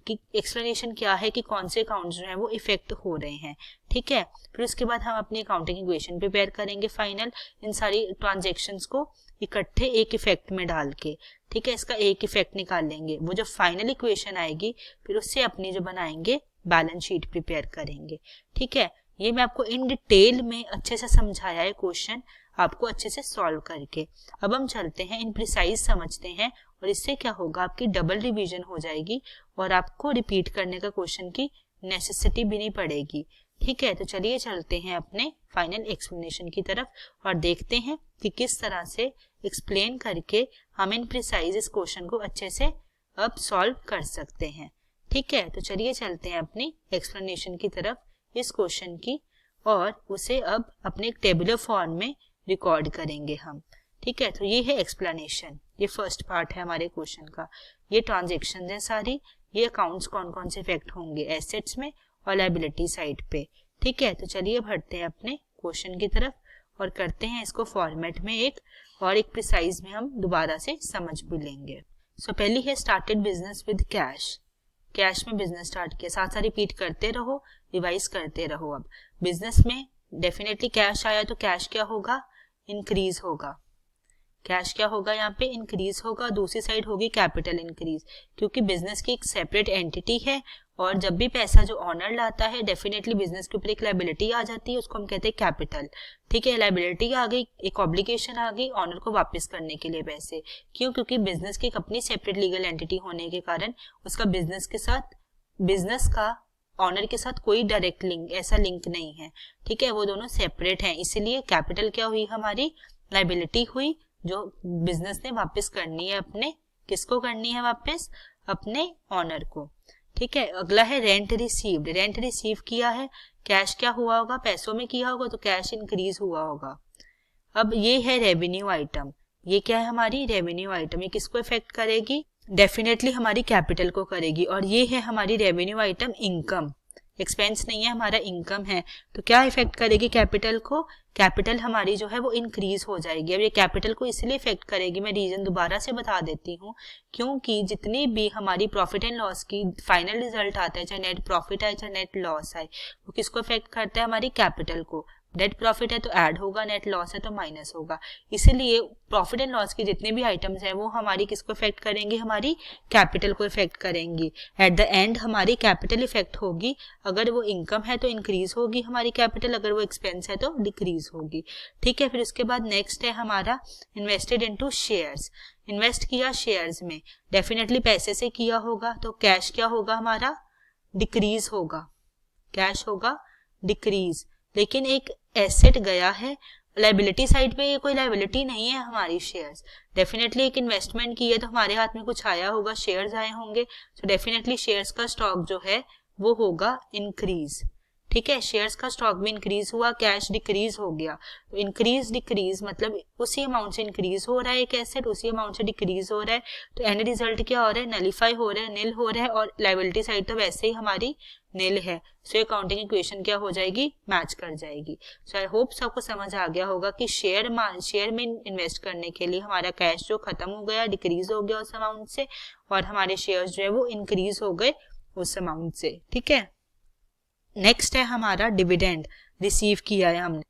B: कि एक्सप्लेनेशन क्या है कि कौन से अकाउंट्स जो हैं वो इफेक्ट हो रहे हैं। ठीक है, फिर उसके बाद हम अपनी अकाउंटिंग इक्वेशन प्रिपेयर करेंगे फाइनल, इन सारी ट्रांजैक्शंस को इकट्ठे एक इफेक्ट में डाल के। ठीक है, इसका एक इफेक्ट निकाल लेंगे, वो जो फाइनल इक्वेशन आएगी फिर उससे अपनी जो बनाएंगे बैलेंस शीट प्रिपेयर करेंगे। ठीक है, ये मैं आपको इन डिटेल में अच्छे से समझाया है क्वेश्चन, आपको अच्छे से सॉल्व करके। अब हम चलते हैं इन प्रिसाइज समझते हैं, और इससे क्या होगा, आपकी डबल रिवीजन हो जाएगी और आपको रिपीट करने का क्वेश्चन की नेसेसिटी भी नहीं पड़ेगी। ठीक है, तो चलिए चलते हैं अपने फाइनल एक्सप्लेनेशन की तरफ और देखते हैं कि किस तरह से एक्सप्लेन करके हम इन प्रिसाइज इस क्वेश्चन को अच्छे से अब सॉल्व कर सकते हैं। ठीक है, तो चलिए चलते हैं अपनी एक्सप्लेनेशन की तरफ इस क्वेश्चन की, और उसे अब अपने एक टेबुलर फॉर्म में रिकॉर्ड करेंगे हम। ठीक है, तो ये है एक्सप्लेनेशन, ये फर्स्ट पार्ट है हमारे क्वेश्चन का। ये ट्रांजेक्शन है सारी, ये अकाउंट्स कौन कौन से इफेक्ट होंगे एसेट्स में और लायबिलिटी साइड पे। ठीक है, तो चलिए बढ़ते हैं अपने क्वेश्चन की तरफ और करते हैं इसको फॉर्मेट में एक, और एक प्रिसाइज में हम दोबारा से समझ भी लेंगे। सो पहली है started business with cash. Cash में बिजनेस स्टार्ट किया, साथ साथ रिपीट करते रहो, रिवाइज करते रहो। अब बिजनेस में डेफिनेटली कैश आया तो कैश क्या होगा, इंक्रीज होगा। कैश क्या होगा, यहाँ पे इंक्रीज होगा। दूसरी साइड होगी कैपिटल इंक्रीज, क्योंकि बिजनेस की एक सेपरेट एंटिटी है, और जब भी पैसा जो ऑनर लाता है डेफिनेटली बिजनेस के ऊपर एक लायबिलिटी आ जाती है, उसको हम कहते हैं कैपिटल। ठीक है, लायबिलिटी आ गई, एक ऑब्लिगेशन आ गई ऑनर को वापस करने के लिए पैसे। क्यों, क्योंकि बिजनेस की एक अपनी सेपरेट लीगल एंटिटी होने के कारण उसका बिजनेस के साथ, बिजनेस का ऑनर के साथ कोई डायरेक्ट लिंक, ऐसा लिंक नहीं है। ठीक है, वो दोनों सेपरेट हैं, इसीलिए कैपिटल क्या हुई, हमारी लायबिलिटी हुई जो बिजनेस ने वापस करनी है अपने, किसको करनी है वापस, अपने ऑनर को। ठीक है, अगला है रेंट रिसीव्ड। रेंट रिसीव किया है, कैश क्या हुआ होगा, पैसों में किया होगा तो कैश इंक्रीज हुआ होगा। अब ये है रेवेन्यू आइटम, ये क्या है हमारी रेवेन्यू आइटम, ये किसको इफेक्ट करेगी, डेफिनेटली हमारी कैपिटल को करेगी। और ये है हमारी रेवेन्यू आइटम इनकम, एक्सपेंस नहीं है हमारा, इनकम है, तो क्या इफेक्ट करेगी कैपिटल को, कैपिटल हमारी जो है वो इंक्रीज हो जाएगी। अब ये कैपिटल को इसलिए इफेक्ट करेगी, मैं रीजन दोबारा से बता देती हूँ, क्योंकि जितनी भी हमारी प्रॉफिट एंड लॉस की फाइनल रिजल्ट आता है, चाहे नेट प्रॉफिट आए चाहे नेट लॉस आए, वो किसको इफेक्ट करता है, हमारी कैपिटल को। नेट प्रॉफिट है तो ऐड होगा, नेट लॉस है तो माइनस होगा। इसीलिए प्रॉफिट एंड लॉस की जितने भी आइटम्स हैं वो हमारी किसको इफेक्ट करेंगी, हमारी कैपिटल को इफेक्ट करेंगी। एट द एंड हमारी कैपिटल इफेक्ट होगी, अगर वो इनकम है तो इंक्रीज होगी हमारी कैपिटल, अगर वो एक्सपेंस है तो डिक्रीज होगी। ठीक है, फिर उसके बाद नेक्स्ट है हमारा इन्वेस्टेड इनटू शेयर्स। इन्वेस्ट किया शेयर्स में, डेफिनेटली पैसे से किया होगा, तो कैश क्या होगा हमारा, डिक्रीज होगा, कैश होगा डिक्रीज। लेकिन एक एसेट गया है, लायबिलिटी साइड पे ये कोई लायबिलिटी नहीं है हमारी शेयर्स, डेफिनेटली एक इन्वेस्टमेंट की है तो हमारे हाथ में कुछ आया होगा, शेयर्स आए होंगे, तो डेफिनेटली शेयर्स का स्टॉक जो है वो होगा इंक्रीज। ठीक है, शेयर्स का स्टॉक भी इंक्रीज हुआ, कैश डिक्रीज हो गया, तो इंक्रीज डिक्रीज मतलब उसी अमाउंट से इंक्रीज हो रहा है एक एसेट, उसी अमाउंट से डिक्रीज हो रहा है, तो एंड रिजल्ट क्या हो रहा है, नलीफाई हो रहा है, नील हो रहा है, और लायबिलिटी साइड तो वैसे ही हमारी नील है, सो अकाउंटिंग इक्वेशन क्या हो जाएगी, मैच कर जाएगी। सो आई होप सबको समझ आ गया होगा कि शेयर में इन्वेस्ट करने के लिए हमारा कैश जो खत्म हो गया, डिक्रीज हो गया उस अमाउंट से, और हमारे शेयर्स जो है वो इंक्रीज हो गए उस अमाउंट से। ठीक है, नेक्स्ट है हमारा डिविडेंड रिसीव किया है हमने।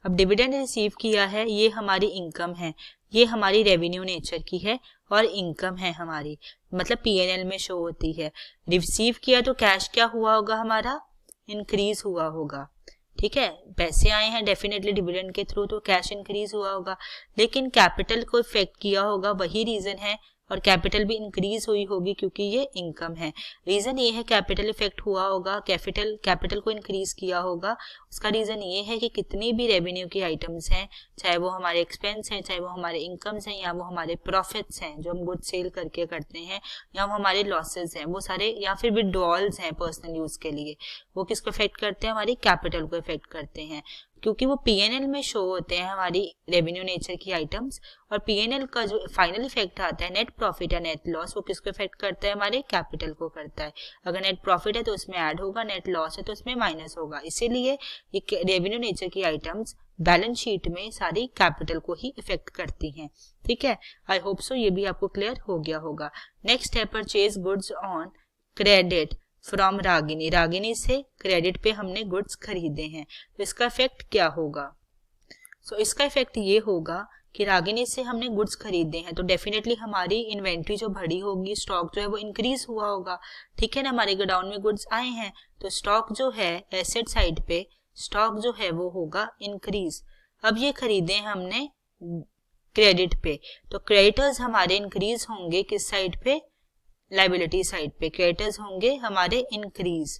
B: अब डिविडेंड रिसीव किया है, ये हमारी इनकम है, ये हमारी रेवेन्यू नेचर की है और इनकम है हमारी, मतलब पीएनएल में शो होती है। रिसीव किया तो कैश क्या हुआ होगा हमारा, इंक्रीज हुआ होगा। ठीक है, पैसे आए हैं डेफिनेटली डिविडेंड के थ्रू, तो कैश इंक्रीज हुआ होगा, लेकिन कैपिटल को इफेक्ट किया होगा, वही रीजन है, और कैपिटल भी इंक्रीज हुई होगी क्योंकि ये इनकम है। रीजन ये है कैपिटल इफेक्ट हुआ होगा, कैपिटल को इंक्रीज किया होगा, उसका रीजन ये है कि कितनी भी रेवेन्यू की आइटम्स हैं, चाहे वो हमारे एक्सपेंस हैं, चाहे वो हमारे इनकम्स हैं, या वो हमारे प्रॉफिट्स हैं जो हम गुड सेल करके करते हैं, या वो हमारे लॉसेज हैं, वो सारे, या फिर विड्रॉल्स हैं पर्सनल यूज के लिए, वो किसको इफेक्ट करते हैं, हमारी कैपिटल को इफेक्ट करते हैं, क्योंकि वो पीएनएल में शो होते हैं हमारी रेवेन्यू नेचर की आइटम्स। और पीएनएल का जो फाइनल इफेक्ट आता है नेट प्रॉफिट या नेट लॉस, वो किसको इफेक्ट करता है, हमारे कैपिटल को करता है। अगर नेट प्रॉफिट है तो उसमें ऐड होगा, नेट लॉस है तो उसमें माइनस होगा, इसीलिए ये रेवेन्यू नेचर की आइटम्स बैलेंस शीट में सारी कैपिटल को ही इफेक्ट करती हैं। ठीक है, आई होप सो ये भी आपको क्लियर हो गया होगा। नेक्स्ट है purchase goods on credit from Ragini. Ragini से क्रेडिट पे हमने गुड्स खरीदे हैं, तो इसका इफेक्ट क्या होगा, सो इसका इफेक्ट ये होगा कि रागिनी से हमने गुड्स खरीदे हैं, तो डेफिनेटली हमारी इन्वेंट्री जो बढ़ी होगी, स्टॉक जो है वो इंक्रीज हुआ होगा। ठीक है ना, हमारे गोडाउन में गुड्स आए हैं, तो स्टॉक जो है एसेट साइड पे, स्टॉक जो है वो होगा इंक्रीज। अब ये खरीदे हमने क्रेडिट पे, तो क्रेडिटर्स हमारे इंक्रीज होंगे किस साइड पे, लायबिलिटी साइड पे। क्रेडिटर्स होंगे हमारे इंक्रीज,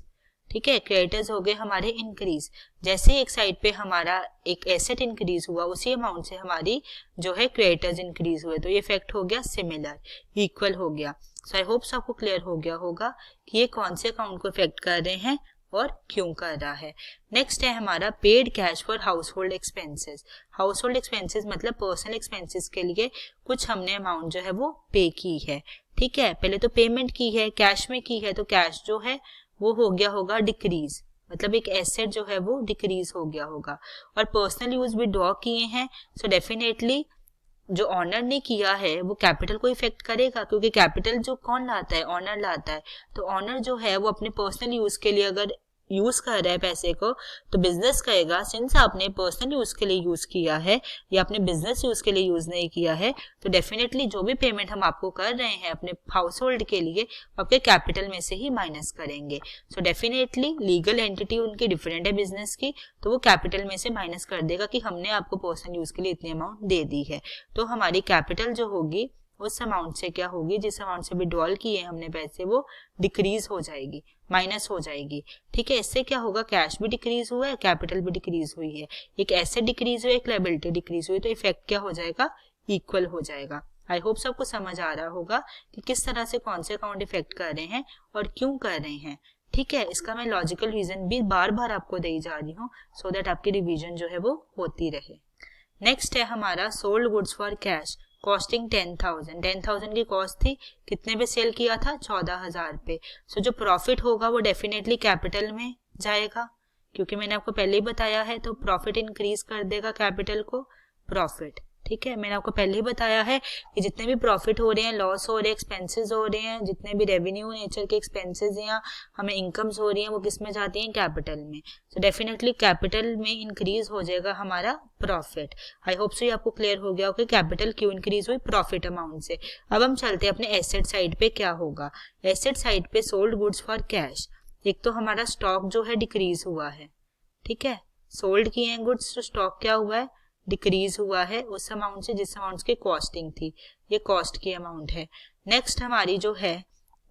B: ठीक है, क्रेडिटर्स हो गए हमारे इंक्रीज। जैसे एक साइड पे हमारा एक एसेट इंक्रीज हुआ, उसी अमाउंट से हमारी जो है क्रेडिटर्स इंक्रीज हुए, तो ये इफेक्ट हो गया सिमिलर, इक्वल हो गया। सो आई होप आपको क्लियर हो गया होगा कि ये कौन से अकाउंट को इफेक्ट कर रहे हैं और क्यों कर रहा है। नेक्स्ट है हमारा paid cash for house hold expenses. House hold expenses मतलब पर्सनल एक्सपेंसेस के लिए कुछ हमने अमाउंट जो है वो पे की है, ठीक है। पहले तो पेमेंट की है, कैश में की है, तो कैश जो है वो हो गया होगा डिक्रीज, मतलब एक एसेट जो है वो डिक्रीज हो गया होगा। और पर्सनल यूज भी ड्रॉ किए हैं, सो डेफिनेटली जो ऑनर ने किया है वो कैपिटल को इफेक्ट करेगा, क्योंकि कैपिटल जो कौन लाता है, ऑनर लाता है। तो ऑनर जो है वो अपने पर्सनल यूज के लिए अगर यूज कर रहा है पैसे को, तो बिजनेस कहेगा सिंस आपने पर्सनल यूज के लिए यूज किया है या अपने बिजनेस यूज के लिए यूज नहीं किया है, तो डेफिनेटली जो भी पेमेंट हम आपको कर रहे हैं अपने हाउस होल्ड के लिए, आपके कैपिटल में से ही माइनस करेंगे। सो डेफिनेटली लीगल एंटिटी उनकी डिफरेंट है बिजनेस की, तो वो कैपिटल में से माइनस कर देगा कि हमने आपको पर्सनल यूज के लिए इतनी अमाउंट दे दी है। तो हमारी कैपिटल जो होगी उस अमाउंट से क्या होगी, जिस अमाउंट से विड्रॉल किए हमने पैसे, वो डिक्रीज हो जाएगी, माइनस हो जाएगी, ठीक है। इससे क्या होगा, कैश भी डिक्रीज हुआ है, कैपिटल भी डिक्रीज हुई है, एक एसेट डिक्रीज हुई, एक लायबिलिटी डिक्रीज हुई, तो इफेक्ट क्या हो जाएगा, इक्वल हो जाएगा। आई होप सबको समझ आ रहा होगा कि किस तरह से कौन से अकाउंट इफेक्ट कर रहे हैं और क्यों कर रहे हैं, ठीक है। इसका मैं लॉजिकल रीजन भी बार बार आपको दे जा रही हूँ, सो दैट आपकी रिवीजन जो है वो होती रहे। नेक्स्ट है हमारा sold goods for cash, costing 10,000। 10,000 की कॉस्ट थी, कितने पे सेल किया था, 14,000 पे। सो जो प्रॉफिट होगा वो डेफिनेटली कैपिटल में जाएगा, क्योंकि मैंने आपको पहले ही बताया है, तो प्रॉफिट इंक्रीज कर देगा कैपिटल को, प्रॉफिट, ठीक है। मैंने आपको पहले ही बताया है कि जितने भी प्रॉफिट हो रहे हैं, लॉस हो रहे हैं, एक्सपेंसेस हो रहे हैं, जितने भी रेवेन्यू नेचर के एक्सपेंसेस या हमें इनकम्स हो रही हैं, वो किस में जाती हैं, कैपिटल में। तो डेफिनेटली कैपिटल में इंक्रीज हो जाएगा हमारा प्रॉफिट। आई होप सो ये आपको क्लियर हो गया हो कि कैपिटल क्यों इंक्रीज हुई, प्रॉफिट अमाउंट से। अब हम चलते हैं अपने एसेट साइड पे, क्या होगा एसेट साइड पे, सोल्ड गुड्स फॉर कैश। एक तो हमारा स्टॉक जो है डिक्रीज हुआ है, ठीक है, सोल्ड किए हैं गुड्स, तो स्टॉक क्या हुआ है, डिक्रीज हुआ है उस अमाउंट से जिस अमाउंट की कॉस्टिंग थी, ये कॉस्ट की अमाउंट है। नेक्स्ट हमारी जो है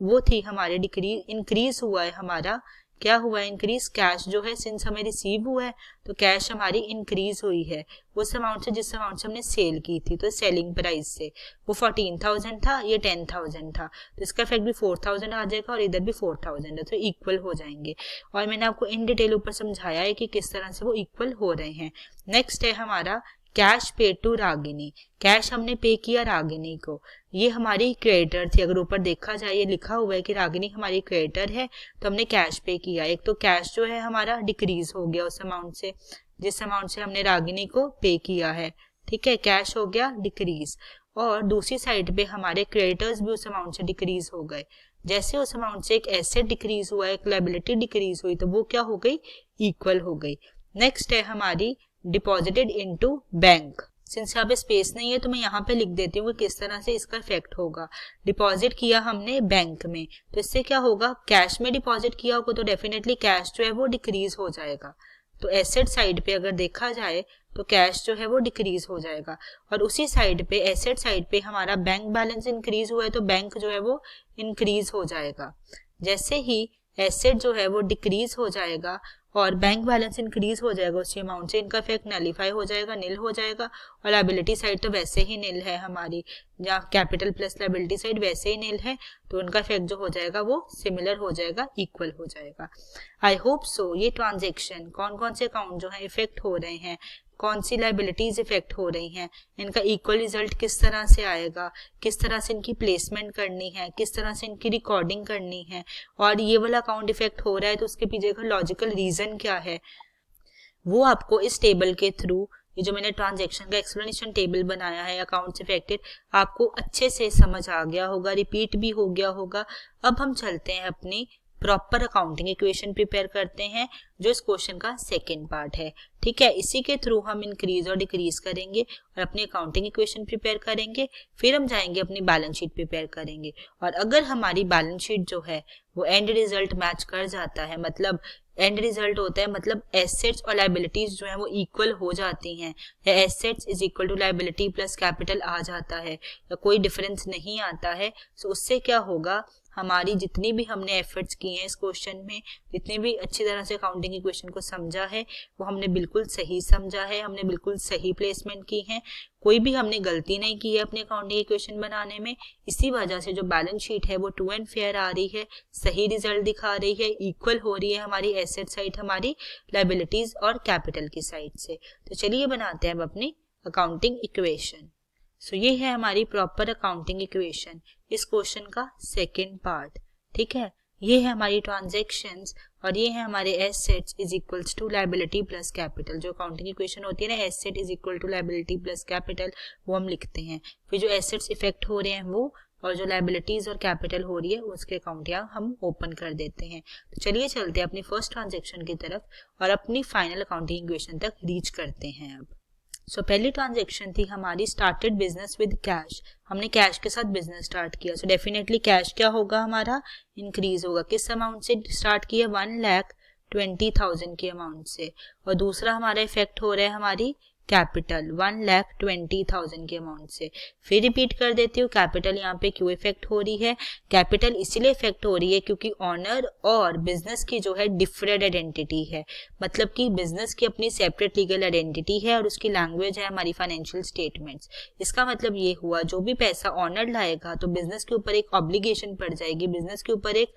B: वो थी हमारे डिक्रीज, इंक्रीज हुआ है हमारा, क्या हुआ है इंक्रीज, कैश जो है सिंस हमें रिसीव हुआ है तो कैश हमारी इंक्रीज हुई है उस अमाउंट से जिस अमाउंट से हमने सेल की थी, तो सेलिंग प्राइस से वो 14,000 था, ये 10,000 था, तो इसका इफेक्ट भी 4,000 आ जाएगा और इधर भी 4,000 है, तो इक्वल हो जाएंगे। और मैंने आपको इन डिटेल ऊपर समझाया है कि किस तरह से वो इक्वल हो रहे हैं। नेक्स्ट है हमारा कैश पे टू रागिनी, कैश हमने पे किया रागिनी को, ये हमारी क्रेडिटर थी। अगर ऊपर देखा जाए ये लिखा हुआ है कि रागिनी हमारी क्रेडिटर है, तो हमने कैश पे किया। एक तो कैश जो है हमारा डिक्रीज हो गया उस अमाउंट से जिस अमाउंट से हमने रागिनी को पे किया है, ठीक है, कैश हो गया डिक्रीज। और दूसरी साइड पे हमारे क्रेडिटर्स भी उस अमाउंट से डिक्रीज हो गए। जैसे उस अमाउंट से एक एसेट डिक्रीज हुआ, एक लायबिलिटी डिक्रीज हुई, तो वो क्या हो गई, इक्वल हो गई। नेक्स्ट है हमारी डिपॉजिटेड इनटू बैंक। सिंस यहाँ पे स्पेस नहीं है तो मैं यहाँ पे लिख देती हूँ कि किस तरह से इसका इफेक्ट होगा। डिपॉजिट किया हमने बैंक में, तो इससे क्या होगा, कैश में डिपॉजिट किया होगा तो डेफिनेटली कैश जो है वो डिक्रीज हो जाएगा। तो एसेट साइड पे अगर देखा जाए तो कैश जो है वो डिक्रीज हो जाएगा। और उसी साइड पे एसेट साइड पे हमारा बैंक बैलेंस इंक्रीज हुआ है तो बैंक जो है वो इंक्रीज हो जाएगा। जैसे ही एसेट जो है वो डिक्रीज हो जाएगा और बैंक बैलेंस इंक्रीज हो जाएगा उसी अमाउंट से, इनका इफेक्ट नलीफाई हो जाएगा, नील हो जाएगा। और लायबिलिटी साइड तो वैसे ही नील है हमारी, जहाँ कैपिटल प्लस लायबिलिटी साइड वैसे ही नील है, तो उनका इफेक्ट जो हो जाएगा वो सिमिलर हो जाएगा, इक्वल हो जाएगा। आई होप सो ये ट्रांजेक्शन कौन कौन से अकाउंट जो है इफेक्ट हो रहे हैं, कौन सी लायबिलिटीज इफेक्ट हो रही हैं, इनका इक्वल रिजल्ट किस तरह से आएगा, किस तरह से इनकी प्लेसमेंट करनी है, किस तरह से इनकी रिकॉर्डिंग करनी है, और ये वाला अकाउंट इफेक्ट हो रहा है तो उसके पीछे का लॉजिकल रीजन क्या है, वो आपको इस टेबल के थ्रू, ये जो मैंने ट्रांजैक्शन का एक्सप्लेनेशन टेबल बनाया है अकाउंट्स इफेक्टेड, आपको अच्छे से समझ आ गया होगा, रिपीट भी हो गया होगा। अब हम चलते हैं अपनी प्रॉपर अकाउंटिंग इक्वेशन प्रिपेयर करते हैं, जो इस क्वेश्चन का सेकंड पार्ट है, ठीक है। इसी के थ्रू हम इंक्रीज और डिक्रीज करेंगे और अपनी अकाउंटिंग इक्वेशन प्रिपेयर करेंगे, फिर हम जाएंगे अपनी बैलेंस शीट प्रिपेयर करेंगे। और अगर हमारी बैलेंस शीट जो है वो एंड रिजल्ट मैच कर जाता है, मतलब एंड रिजल्ट होता है, मतलब एसेट्स और लाइबिलिटीज जो है वो इक्वल हो जाती हैं, या assets is equal to liability plus capital आ जाता है, या कोई डिफरेंस नहीं आता है। सो उससे क्या होगा, हमारी जितनी भी हमने एफर्ट्स किए हैं इस क्वेश्चन में, जितनी भी अच्छी तरह से अकाउंटिंग की क्वेश्चन को समझा है, वो हमने बिल्कुल सही समझा है, हमने बिल्कुल सही प्लेसमेंट की है, कोई भी हमने गलती नहीं की है अपने अकाउंटिंग की क्वेश्चन बनाने में। इसी वजह से जो बैलेंस शीट है वो ट्रू एंड फेयर आ रही है, सही रिजल्ट दिखा रही है, इक्वल हो रही है हमारी एसेट साइड हमारी लाइबिलिटीज और कैपिटल की साइड से। तो चलिए बनाते हैं अब अपनी अकाउंटिंग इक्वेशन। सो ये है हमारी प्रॉपर अकाउंटिंग इक्वेशन, इस क्वेश्चन का सेकेंड पार्ट। ठीक है, ये है हमारी ट्रांजैक्शंस और ये है हमारे assets is equals to liability plus capital. जो अकाउंटिंग इक्वेशन होती है ना, asset is equal to liability plus capital, वो हम लिखते हैं। फिर जो एसेट्स इफेक्ट हो रहे हैं वो, और जो लायबिलिटीज और कैपिटल हो रही है उसके अकाउंट यहाँ हम ओपन कर देते हैं। तो चलिए चलते हैं अपनी फर्स्ट ट्रांजेक्शन की तरफ और अपनी फाइनल अकाउंटिंग इक्वेशन तक रीच करते हैं अब। सो पहली ट्रांजैक्शन थी हमारी स्टार्टेड बिजनेस विद कैश, हमने कैश के साथ बिजनेस स्टार्ट किया। सो डेफिनेटली कैश क्या होगा हमारा, इंक्रीज होगा। किस अमाउंट से स्टार्ट किया, 1,20,000 के अमाउंट से। और दूसरा हमारा इफेक्ट हो रहा है हमारी कैपिटल 1,20,000 के अमाउंट से। फिर रिपीट कर देती हूँ, कैपिटल यहाँ पे क्यों इफेक्ट हो रही है, कैपिटल इसीलिए इफेक्ट हो रही है क्योंकि ऑनर और बिजनेस की जो है डिफरेंट आइडेंटिटी है, मतलब कि बिजनेस की अपनी सेपरेट लीगल आइडेंटिटी है और उसकी लैंग्वेज है हमारी फाइनेंशियल स्टेटमेंट्स। इसका मतलब ये हुआ जो भी पैसा ऑनर लाएगा तो बिजनेस के ऊपर एक ऑब्लिगेशन पड़ जाएगी, बिजनेस के ऊपर एक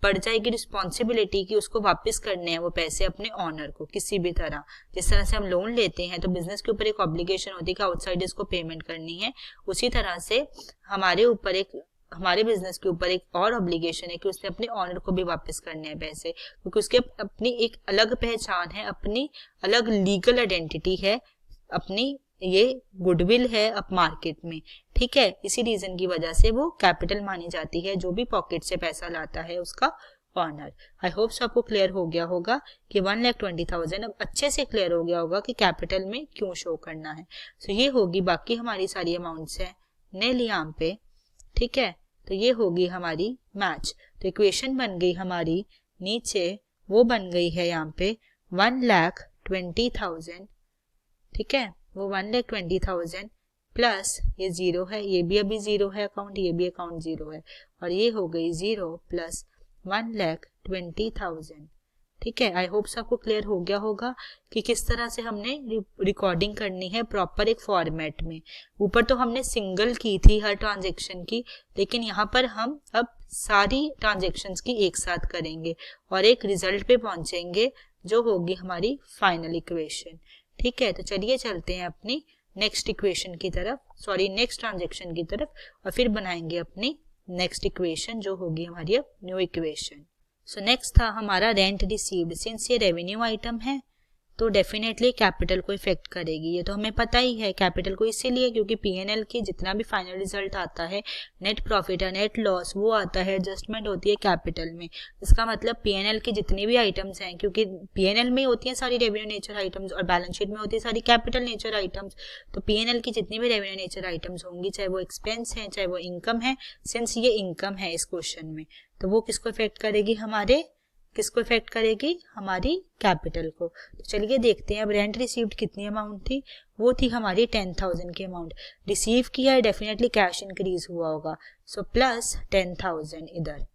B: पड़ जाएगी रिस्पॉन्सिबिलिटी कि उसको वापस करने हैं वो पैसे अपने ऑनर को किसी भी तरह। जिस तरह से हम लोन लेते हैं तो बिजनेस के ऊपर एक ऑब्लिगेशन होती है कि आउटसाइडर्स को पेमेंट करनी है, उसी तरह से हमारे ऊपर एक, हमारे बिजनेस के ऊपर एक और ऑब्लिगेशन है कि उसने अपने ऑनर को भी वापस करने हैं पैसे, क्योंकि उसके अपनी एक अलग पहचान है, अपनी अलग लीगल आइडेंटिटी है, अपनी ये गुडविल है अब मार्केट में। ठीक है, इसी रीजन की वजह से वो कैपिटल मानी जाती है, जो भी पॉकेट से पैसा लाता है उसका ऑनर। आई होप आपको क्लियर हो गया होगा कि 1,20,000 अब अच्छे से क्लियर हो गया होगा कि कैपिटल में क्यों शो करना है। सो ये होगी, बाकी हमारी सारी अमाउंट्स है नील यहाँ पे। ठीक है, तो ये होगी हमारी मैच। तो इक्वेशन बन गई हमारी नीचे, वो बन गई है यहाँ पे 1,20,000। ठीक है, वो 1,20,000 प्लस ये जीरो है, ये भी अभी जीरो है अकाउंट, ये भी अकाउंट जीरो है, और ये हो गई 0 प्लस 1,20,000। ठीक है, आई होप आपको क्लियर हो गया होगा कि किस तरह से हमने रिकॉर्डिंग करनी है प्रॉपर एक फॉर्मेट में। ऊपर तो हमने सिंगल की थी हर ट्रांजेक्शन की, लेकिन यहाँ पर हम अब सारी ट्रांजेक्शन्स की एक साथ करेंगे और एक रिजल्ट पे पहुंचेंगे जो होगी हमारी फाइनल इक्वेशन। ठीक है, तो चलिए चलते हैं अपनी नेक्स्ट इक्वेशन की तरफ, सॉरी नेक्स्ट ट्रांजेक्शन की तरफ, और फिर बनाएंगे अपनी नेक्स्ट इक्वेशन जो होगी हमारी अब न्यू इक्वेशन। सो नेक्स्ट था हमारा रेंट रिसीव्ड। सिंस ये रेवेन्यू आइटम है तो डेफिनेटली कैपिटल को इफेक्ट करेगी, ये तो हमें पता ही है। कैपिटल को इसीलिए क्योंकि पीएनएल की जितना भी फाइनल रिजल्ट आता है, नेट प्रॉफिट या नेट लॉस, वो आता है एडजस्टमेंट होती है कैपिटल में। इसका मतलब पीएनएल की जितनी भी आइटम्स हैं, क्योंकि पीएनएल में होती हैं सारी रेवेन्यू नेचर आइटम्स और बैलेंस शीट में होती है सारी कैपिटल नेचर आइटम्स, तो पीएनएल की जितनी भी रेवेन्यू नेचर आइटम्स होंगी, चाहे वो एक्सपेंस है चाहे वो इनकम है, सिंस ये इनकम है इस क्वेश्चन में, तो वो किसको इफेक्ट करेगी, हमारे किसको इफेक्ट करेगी, हमारी कैपिटल को। तो चलिए देखते हैं अब रेंट रिसीव्ड कितनी अमाउंट थी, वो थी हमारी 10,000 की अमाउंट। रिसीव किया है, डेफिनेटली कैश इंक्रीज हुआ होगा, सो प्लस 10,000 इधर,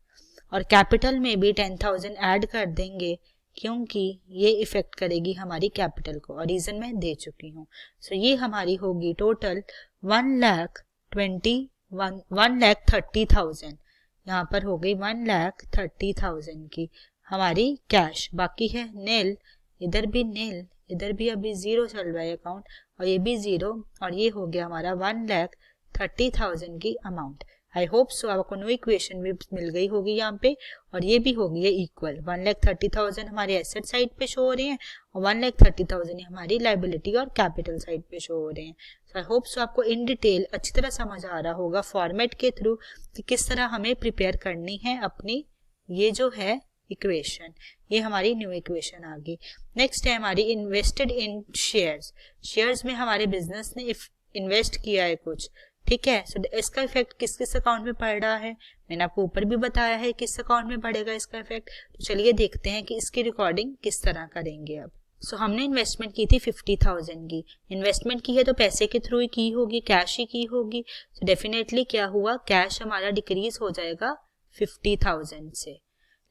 B: और कैपिटल में भी 10,000 ऐड कर देंगे क्योंकि ये इफेक्ट करेगी हमारी कैपिटल को, और रीजन मैं दे चुकी हूँ। सो ये हमारी होगी टोटल 1,30,000, यहाँ पर हो गई 1,30,000 की हमारी कैश। बाकी है नील, इधर भी नील, इधर भी अभी जीरो चल रहा है अकाउंट, और ये भी जीरो, और ये हो गया हमारा 1,30,000 की अमाउंट। आई होप सो आपको न्यू इक्वेशन भी मिल गई होगी यहाँ पे, और ये भी होगी ये इक्वल। 1,30,000 हमारे एसेट साइड पे शो हो रहे हैं और 1,30,000 हमारी लाइबिलिटी और कैपिटल साइड पे शो हो रहे हैं। सो आई होप सो आपको इन डिटेल अच्छी तरह समझ आ रहा होगा फॉर्मेट के थ्रू कि किस तरह हमें प्रिपेयर करनी है अपनी ये जो है इक्वेशन। ये हमारी न्यू इक्वेशन आ गई। नेक्स्ट है हमारी इन्वेस्टेड इन शेयर्स। शेयर्स में हमारे बिजनेस ने इन्वेस्ट किया है कुछ, ठीक है। सो इसका इफेक्ट किस किस अकाउंट में पड़ रहा है, मैंने आपको ऊपर भी बताया है किस अकाउंट में पड़ेगा इसका इफेक्ट। तो चलिए देखते हैं कि इसकी रिकॉर्डिंग किस तरह करेंगे अब। सो हमने इन्वेस्टमेंट की थी 50,000 की। इन्वेस्टमेंट की है तो पैसे के थ्रू ही की होगी, कैश ही की होगी। सो डेफिनेटली क्या हुआ, कैश हमारा डिक्रीज हो जाएगा 50,000 से।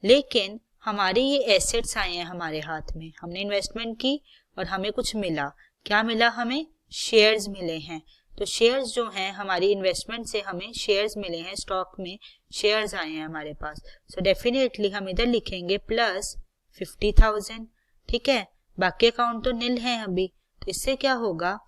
B: लेकिन हमारे ये एसेट्स आए हैं हमारे हाथ में, हमने इन्वेस्टमेंट की और हमें कुछ मिला। क्या मिला, हमें शेयर्स मिले हैं। तो शेयर्स जो हैं हमारी इन्वेस्टमेंट से हमें शेयर्स मिले हैं, स्टॉक में शेयर्स आए हैं हमारे पास। सो डेफिनेटली हम इधर लिखेंगे प्लस 50,000। ठीक है, बाकी अकाउंट तो नील है अभी, तो इससे क्या होगा,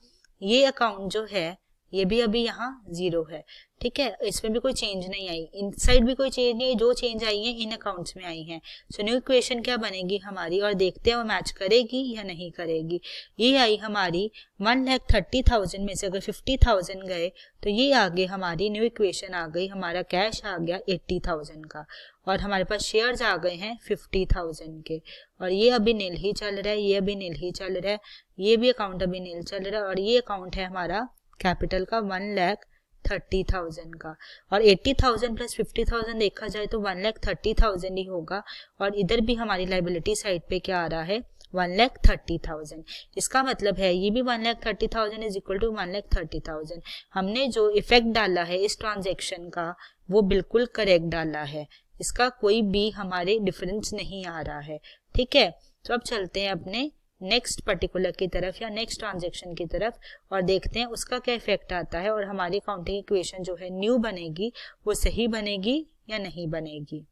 B: ये अकाउंट जो है ये भी अभी यहाँ 0 है। ठीक है, इसमें भी कोई चेंज नहीं आई, इनसाइड भी कोई चेंज नहीं आई, जो चेंज आई है इन अकाउंट्स में आई है। सो न्यू इक्वेशन क्या बनेगी हमारी, और देखते हैं वो मैच करेगी या नहीं करेगी। ये आई हमारी 1,30,000 में से अगर 50,000 गए तो ये आगे हमारी न्यू इक्वेशन आ गई, हमारा कैश आ गया 80,000 का, और हमारे पास शेयर्स आ गए हैं 50,000 के। और ये अभी नील ही चल रहा है, ये अभी नील ही चल रहा है, ये भी अकाउंट अभी नील चल रहा है, और ये अकाउंट है हमारा कैपिटल का 1,30,000 का। और 80,000 प्लस 50,000 देखा जाए तो 1,30,000 ही होगा। और इधर भी हमारी लाइबिलिटी साइड पे क्या आ रहा है, 1,30,000। इसका मतलब है ये भी 1,30,000 इज इक्वल टू 1,30,000। हमने जो इफेक्ट डाला है इस ट्रांजेक्शन का वो बिल्कुल करेक्ट डाला है, इसका कोई भी हमारे डिफरेंस नहीं आ रहा है। ठीक है, तो अब चलते हैं अपने नेक्स्ट पर्टिकुलर की तरफ या नेक्स्ट ट्रांजेक्शन की तरफ और देखते हैं उसका क्या इफेक्ट आता है और हमारी अकाउंटिंग इक्वेशन जो है न्यू बनेगी वो सही बनेगी या नहीं बनेगी।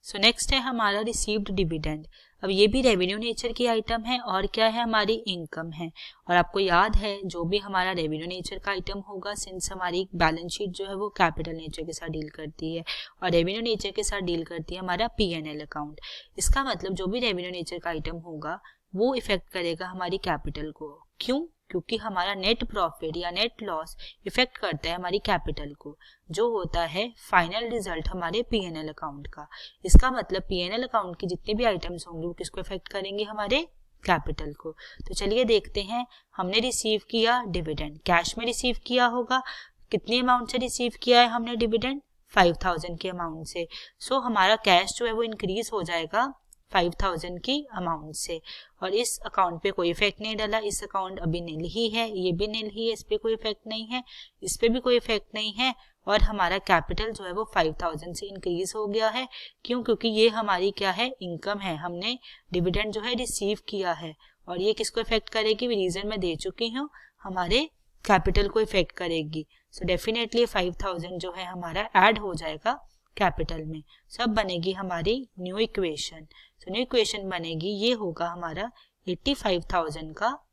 B: सो नेक्स्ट है हमारा रिसीव्ड डिविडेंड। अब ये भी रेवेन्यू नेचर की आइटम है और क्या है, हमारी इनकम है। और आपको याद है जो भी हमारा रेवेन्यू नेचर का आइटम होगा, सिंस हमारी बैलेंस शीट जो है वो कैपिटल नेचर के साथ डील करती है और रेवेन्यू नेचर के साथ डील करती है हमारा P&L अकाउंट। इसका मतलब जो भी रेवेन्यू नेचर का आइटम होगा वो इफेक्ट करेगा हमारी कैपिटल को। क्यों? क्योंकि हमारा नेट प्रॉफिट या नेट लॉस इफेक्ट करता है हमारी कैपिटल को, जो होता है फाइनल रिजल्ट हमारे P&L अकाउंट का। इसका मतलब P&L अकाउंट की जितने भी आइटम्स होंगे वो किसको इफेक्ट करेंगे, हमारे कैपिटल को। तो चलिए देखते हैं, हमने रिसीव किया डिविडेंड, कैश में रिसीव किया होगा। कितनी अमाउंट से रिसीव किया है हमने डिविडेंड, 5,000 के अमाउंट से। सो हमारा कैश जो है वो इंक्रीज हो जाएगा 5,000 की अमाउंट से। और इस अकाउंट पे कोई इफेक्ट नहीं डाला, इस अकाउंट अभी नील ही है, ये भी नील ही है, इस पे कोई इफेक्ट नहीं है, इस पे भी कोई इफेक्ट नहीं है। और हमारा कैपिटल जो है वो 5,000 से इंक्रीज हो गया है। क्यों? क्योंकि ये हमारी क्या है, इनकम है, हमने डिविडेंड जो है रिसीव किया है। और ये किसको इफेक्ट करेगी, रीजन मैं दे चुकी हूँ, हमारे कैपिटल को इफेक्ट करेगी। सो डेफिनेटली 5,000 जो है हमारा ऐड हो जाएगा कैपिटल में। सब बनेगी हमारी new equation. So new equation बनेगी, ये होगा हमारा 85,000 का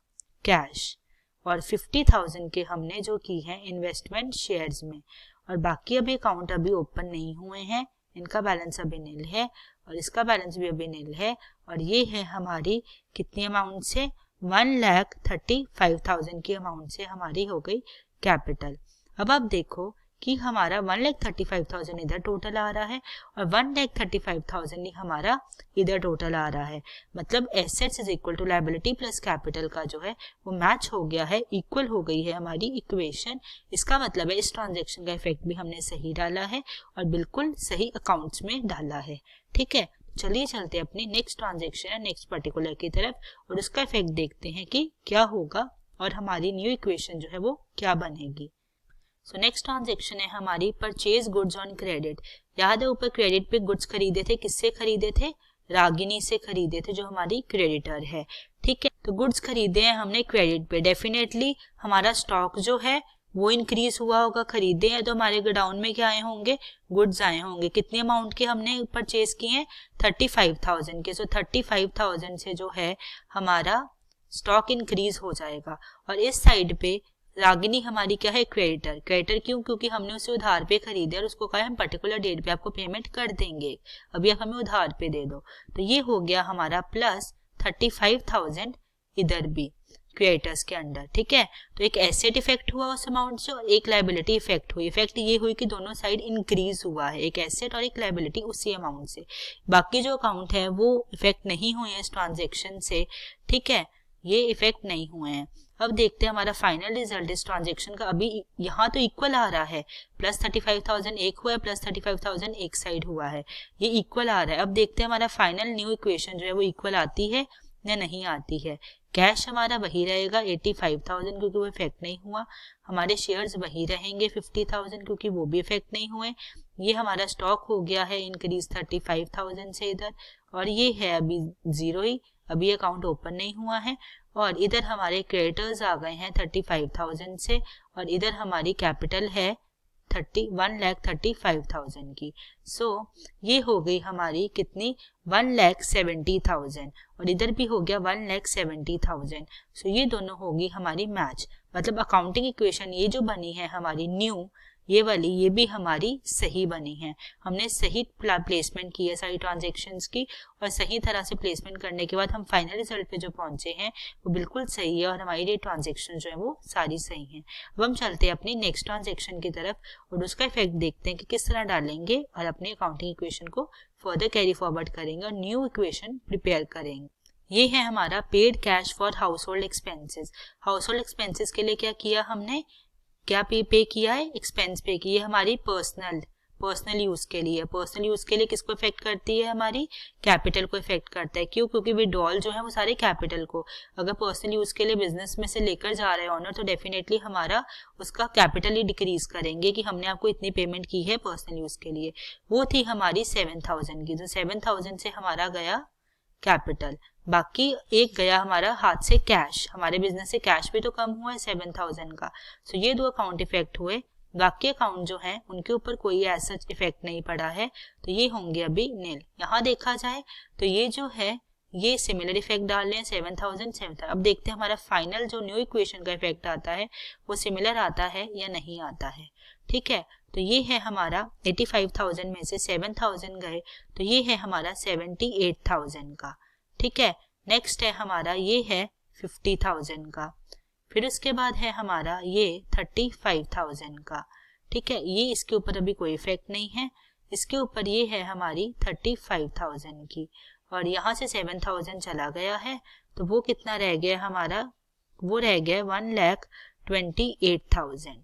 B: कैश और 50,000 के हमने जो की है इन्वेस्टमेंट शेयर्स में। और बाकी अभी अकाउंट अभी ओपन नहीं हुए हैं, इनका बैलेंस अभी नील है और इसका बैलेंस भी अभी नील है। और ये है हमारी कितनी अमाउंट से, 1,35,000 की अमाउंट से हमारी हो गई कैपिटल। अब आप देखो कि हमारा 1,35,000 इधर टोटल आ रहा है और 1,35,000 ही हमारा इधर टोटल आ रहा है। मतलब assets is equal to liability plus capital का जो है वो मैच हो गया है, इक्वल हो गई है हमारी इक्वेशन। इसका मतलब है इस ट्रांजेक्शन का इफेक्ट भी हमने सही डाला है और बिल्कुल सही अकाउंट्स में डाला है। ठीक है, चलिए चलते हैं अपनी नेक्स्ट ट्रांजेक्शन या नेक्स्ट पर्टिकुलर की तरफ और उसका इफेक्ट देखते हैं कि क्या होगा और हमारी न्यू इक्वेशन जो है वो क्या बनेगी। सो नेक्स्ट ट्रांजेक्शन है हमारी परचेज गुड्स ऑन क्रेडिट। याद है ऊपर क्रेडिट पे गुड्स खरीदे थे, किससे खरीदे थे, रागिनी से खरीदे थे जो हमारी क्रेडिटर है। ठीक है, तो गुड्स खरीदे हैं हमने क्रेडिट पे, डेफिनेटली हमारा स्टॉक जो है वो इंक्रीज हुआ होगा। खरीदे हैं तो हमारे गोडाउन में क्या आए होंगे, गुड्स आए होंगे। कितने अमाउंट के हमने परचेज किए हैं, 35,000 के। सो 35,000 से जो है हमारा स्टॉक इंक्रीज हो जाएगा। और इस साइड पे रागिनी हमारी क्या है, क्रेडिटर। क्रेडिटर क्यों? क्योंकि हमने उसे उधार पे खरीदे और उसको कहा हम पर्टिकुलर डेट पे आपको पेमेंट कर देंगे, अभी आप हमें उधार पे दे दो। तो ये हो गया हमारा प्लस 35,000 इधर भी क्रेडिटर्स के अंडर। ठीक है, तो एक एसेट इफेक्ट हुआ उस अमाउंट से और एक लायबिलिटी इफेक्ट हुई। इफेक्ट ये हुई कि दोनों साइड इंक्रीज हुआ है, एक एसेट और एक लायबिलिटी उसी अमाउंट से। बाकी जो अकाउंट है वो इफेक्ट नहीं हुए हैं इस ट्रांजेक्शन से। ठीक है, ये इफेक्ट नहीं हुए हैं। अब देखते हैं हमारा फाइनल रिजल्ट इस ट्रांजेक्शन का। अभी यहाँ तो इक्वल आ रहा है, प्लस 35,000 एक हुआ है, प्लस 35,000 एक साइड हुआ है, ये इक्वल आ रहा है। अब देखते हैं हमारा फाइनल न्यू इक्वेशन जो है वो इक्वल आती है या नहीं आती है। कैश हमारा वही रहेगा 85,000 क्योंकि वो इफेक्ट नहीं हुआ, हमारे शेयर्स वही रहेंगे 50,000 क्योंकि वो भी इफेक्ट नहीं हुए। ये हमारा स्टॉक हो गया है इंक्रीज 35,000 से इधर, और ये है अभी जीरो ही, अभी अकाउंट ओपन नहीं हुआ है। और इधर हमारे क्रेडिटर्स आ गए हैं 35,000 से, और इधर हमारी कैपिटल है 1,35,000 की। सो ये हो गई हमारी कितनी 1,70,000, और इधर भी हो गया 1,70,000। सो ये दोनों होगी हमारी मैच, मतलब अकाउंटिंग इक्वेशन ये जो बनी है हमारी न्यू, ये वाली, ये भी हमारी सही बनी है। हमने सही प्लेसमेंट की है सारी ट्रांजेक्शन्स की, और सही तरह से प्लेसमेंट करने के बाद हम फाइनल रिजल्ट पे जो पहुंचे हैं वो बिल्कुल सही है, और हमारी ये ट्रांजेक्शन जो है वो सारी सही हैं। अब हम चलते हैं अपनी नेक्स्ट ट्रांजेक्शन की तरफ और उसका इफेक्ट देखते हैं कि किस तरह डालेंगे और अपनी अकाउंटिंग इक्वेशन को फर्दर कैरी फॉरवर्ड करेंगे और न्यू इक्वेशन प्रिपेयर करेंगे। ये है हमारा paid cash for house hold expenses. House hold expenses के लिए क्या किया हमने, क्या पे किया है, एक्सपेंस पे की है हमारी पर्सनल यूज के लिए। पर्सनल यूज के लिए किसको इफेक्ट करती है, हमारी कैपिटल को इफेक्ट करता है। क्यों, क्योंकि विड्रॉल जो है वो सारे कैपिटल को, अगर पर्सनल यूज के लिए बिजनेस में से लेकर जा रहे हैं ऑनर, तो डेफिनेटली हमारा उसका कैपिटल ही डिक्रीज करेंगे कि हमने आपको इतनी पेमेंट की है पर्सनल यूज के लिए। वो थी हमारी 7,000 की, तो 7,000 से हमारा गया कैपिटल, बाकी एक गया हमारा हाथ से कैश, हमारे बिजनेस से कैश भी तो कम हुआ है 7,000 का। सो ये दो अकाउंट इफेक्ट हुए, बाकी अकाउंट जो है उनके ऊपर कोई ऐसा इफेक्ट नहीं पड़ा है, तो ये होंगे अभी नील। यहाँ देखा जाए तो ये जो है ये सिमिलर इफेक्ट डाल रहे हैं 7,000। अब देखते हैं हमारा फाइनल जो न्यू इक्वेशन का इफेक्ट आता है वो सिमिलर आता है या नहीं आता है। ठीक है, तो ये है हमारा 85,000 में से 7,000 गए, तो ये है हमारा 78,000 का। ठीक है, नेक्स्ट है हमारा ये है 50,000 का, फिर उसके बाद है हमारा ये 35,000 का। ठीक है, ये इसके ऊपर अभी कोई इफेक्ट नहीं है, इसके ऊपर ये है हमारी 35,000 की, और यहाँ से 7,000 चला गया है, तो वो कितना रह गया हमारा, वो रह गया 1,28,000।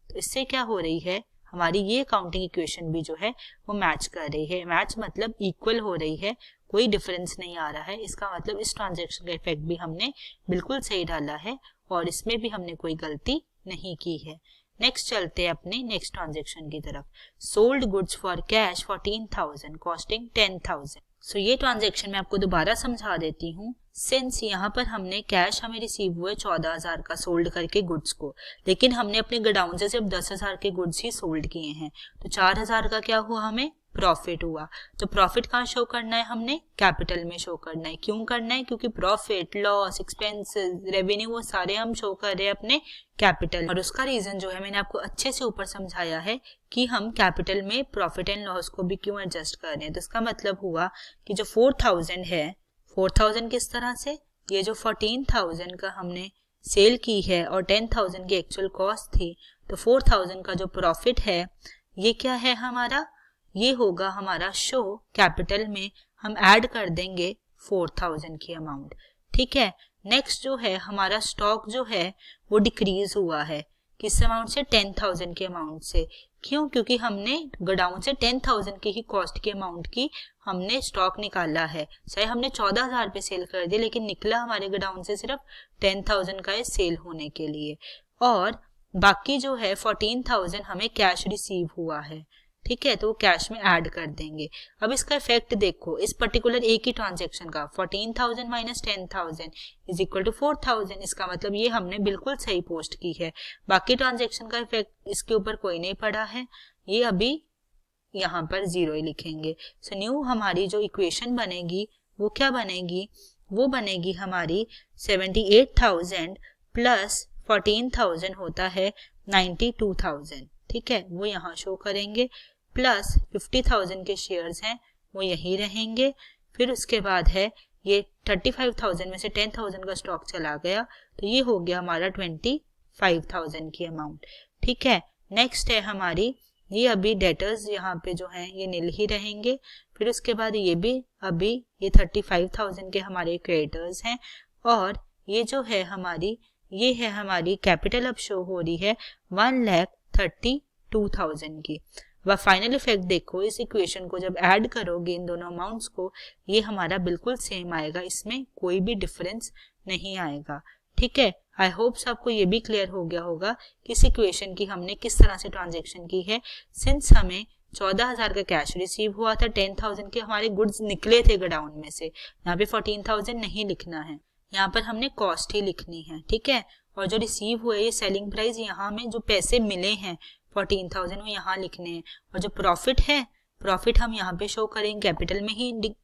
B: तो इससे क्या हो रही है, हमारी ये अकाउंटिंग इक्वेशन भी जो है वो मैच कर रही है। मैच मतलब इक्वल हो रही है, कोई डिफरेंस नहीं आ रहा है। इसका मतलब इस ट्रांजैक्शन का इफेक्ट भी हमने बिल्कुल सही डाला है और इसमें भी हमने कोई गलती नहीं की है। नेक्स्ट चलते हैं अपने नेक्स्ट ट्रांजैक्शन की तरफ। Sold goods for cash 14,000 costing 10,000। सो ये ट्रांजैक्शन मैं आपको दोबारा समझा देती हूँ। सिंस यहाँ पर हमने कैश हमें रिसीव हुए 14,000 का सोल्ड करके गुड्स को, लेकिन हमने अपने गोडाउन से सिर्फ 10,000 के गुड्स ही सोल्ड किए हैं, तो 4,000 का क्या हुआ, हमें प्रॉफिट हुआ। तो प्रॉफिट कहाँ शो करना है, हमने कैपिटल में शो करना है। क्यों करना है, क्योंकि प्रॉफिट, लॉस, एक्सपेंसेस, रेवेन्यू वो सारे हम शो कर रहे हैं अपने कैपिटल। और उसका रीजन जो है मैंने आपको अच्छे से ऊपर समझाया है कि हम कैपिटल में प्रॉफिट एंड लॉस को भी क्यों एडजस्ट कर रहे हैं। तो इसका मतलब हुआ कि जो 4,000 है, 4,000 किस तरह से, ये जो 14,000 का हमने सेल की है और 10,000 की एक्चुअल कॉस्ट थी, तो 4,000 का जो प्रॉफिट है ये क्या है हमारा, ये होगा हमारा शो कैपिटल में, हम ऐड कर देंगे 4,000 की अमाउंट। ठीक है, नेक्स्ट जो है हमारा स्टॉक जो है वो डिक्रीज हुआ है, किस अमाउंट से, 10,000 के अमाउंट से। क्यों, क्योंकि हमने गोडाउन से 10,000 की ही कॉस्ट की अमाउंट की हमने स्टॉक निकाला है। चाहे हमने 14,000 पे सेल कर दिया, लेकिन निकला हमारे गोडाउन से सिर्फ 10,000 का है सेल होने के लिए। और बाकी जो है 14,000 हमें कैश रिसीव हुआ है। ठीक है, तो वो कैश में ऐड कर देंगे। अब इसका इफेक्ट देखो, इस पर्टिकुलर एक ही ट्रांजेक्शन का 14,000 माइनस 10,000 इज इक्वल टू 4,000। इसका मतलब ये हमने बिल्कुल सही पोस्ट की है, बाकी ट्रांजेक्शन का इफेक्ट इसके ऊपर कोई नहीं पड़ा है, ये अभी यहाँ पर 0 ही लिखेंगे। सो न्यू हमारी जो इक्वेशन बनेगी वो क्या बनेगी, वो बनेगी हमारी 78,000 प्लस 14,000 होता है 92,000। ठीक है, वो यहाँ शो करेंगे, प्लस 50,000 के शेयर्स हैं वो यही रहेंगे। फिर उसके बाद है ये 35,000 में से 10,000 का स्टॉक चला गया, तो ये हो गया हमारा 25,000 की अमाउंट। ठीक है, नेक्स्ट है हमारी ये अभी डेटर्स यहाँ पे जो हैं ये नील ही रहेंगे। फिर उसके बाद ये भी अभी ये 35,000 के हमारे क्रेडिटर्स हैं, और ये जो है हमारी ये है हमारी कैपिटल अब शो हो रही है 1,32,000 की। वह फाइनल इफेक्ट देखो, इस इक्वेशन को जब ऐड करोगे इन दोनों अमाउंट्स को, ये हमारा बिल्कुल सेम आएगा, इसमें कोई भी डिफरेंस नहीं आएगा। ठीक है, आई होप आपको ये भी क्लियर हो गया होगा कि इस इक्वेशन की हमने किस तरह से ट्रांजेक्शन की है। सिंस हमें 14,000 का कैश रिसीव हुआ था, 10,000 के हमारे गुड्स निकले थे गोडाउन में से, यहाँ पे 14,000 नहीं लिखना है, यहाँ पर हमने कॉस्ट ही लिखनी है। ठीक है, और जो रिसीव हुए ये सेलिंग प्राइस, यहाँ में जो पैसे मिले हैं 14,000 वो यहाँ लिखने हैं, और जो प्रॉफिट है, प्रॉफिट हम यहाँ पे शो करेंगे, कैपिटल में ही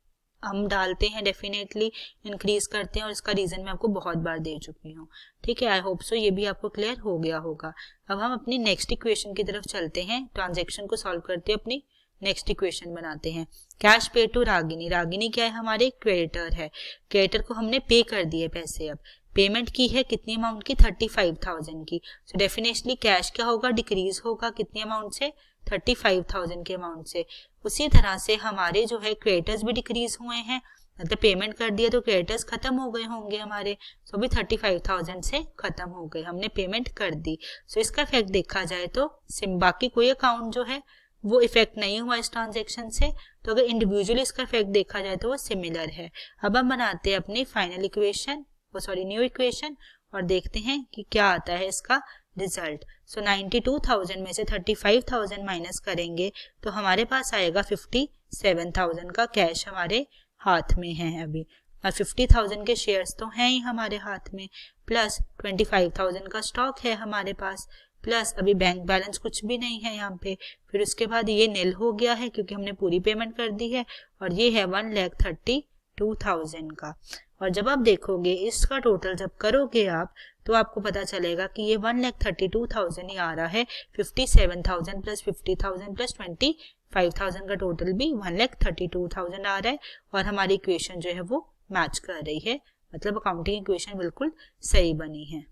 B: हम डालते हैं, डेफिनेटली इंक्रीज करते हैं, और इसका रीजन मैं आपको बहुत बार दे चुकी हूँ। ठीक है, आई होप सो ये भी आपको क्लियर हो गया होगा। अब हम अपनी नेक्स्ट इक्वेशन की तरफ चलते हैं, ट्रांजेक्शन को सॉल्व करते हैं, अपनी नेक्स्ट इक्वेशन बनाते हैं। कैश पे टू रागिनी, रागिनी क्या है, हमारे क्रेडिटर है, क्रेडिटर को हमने पे कर दिए पैसे। अब पेमेंट की है कितनी अमाउंट की, 35,000 की। सो डेफिनेटली कैश क्या होगा, डिक्रीज होगा, कितनी अमाउंट से, 35,000 के अमाउंट से। उसी तरह से हमारे जो है क्रेडिटर्स भी डिक्रीज हुए हैं, मतलब पेमेंट कर दिया तो क्रेडिटर्स खत्म हो गए होंगे हमारे, सो भी 35,000 से खत्म हो गए, हमने पेमेंट कर दी। सो इसका इफेक्ट देखा जाए तो बाकी कोई अकाउंट जो है वो इफेक्ट नहीं हुआ इस ट्रांजेक्शन से, तो अगर इंडिविजुअली इसका इफेक्ट देखा जाए तो वो सिमिलर है। अब हम बनाते हैं अपनी फाइनल इक्वेशन, न्यू इक्वेशन, और देखते हैं कि क्या आता है इसका रिजल्ट। सो 92,000 में से 35,000 माइनस करेंगे तो हमारे पास आएगा 57,000 का कैश हमारे हाथ में है अभी, और 50,000 के शेयर्स तो हैं ही हमारे हाथ में, प्लस 25,000 का स्टॉक है हमारे पास, प्लस अभी बैंक बैलेंस कुछ भी नहीं है यहाँ पे। फिर उसके बाद ये नील हो गया है क्योंकि हमने पूरी पेमेंट कर दी है, और ये है 1,32,000 का। और जब आप देखोगे इसका टोटल जब करोगे आप, तो आपको पता चलेगा कि ये 1,32,000 ही आ रहा है, 57,000 प्लस 50,000 प्लस 25,000 का टोटल भी 1,32,000 आ रहा है, और हमारी इक्वेशन जो है वो मैच कर रही है, मतलब अकाउंटिंग इक्वेशन बिल्कुल सही बनी है।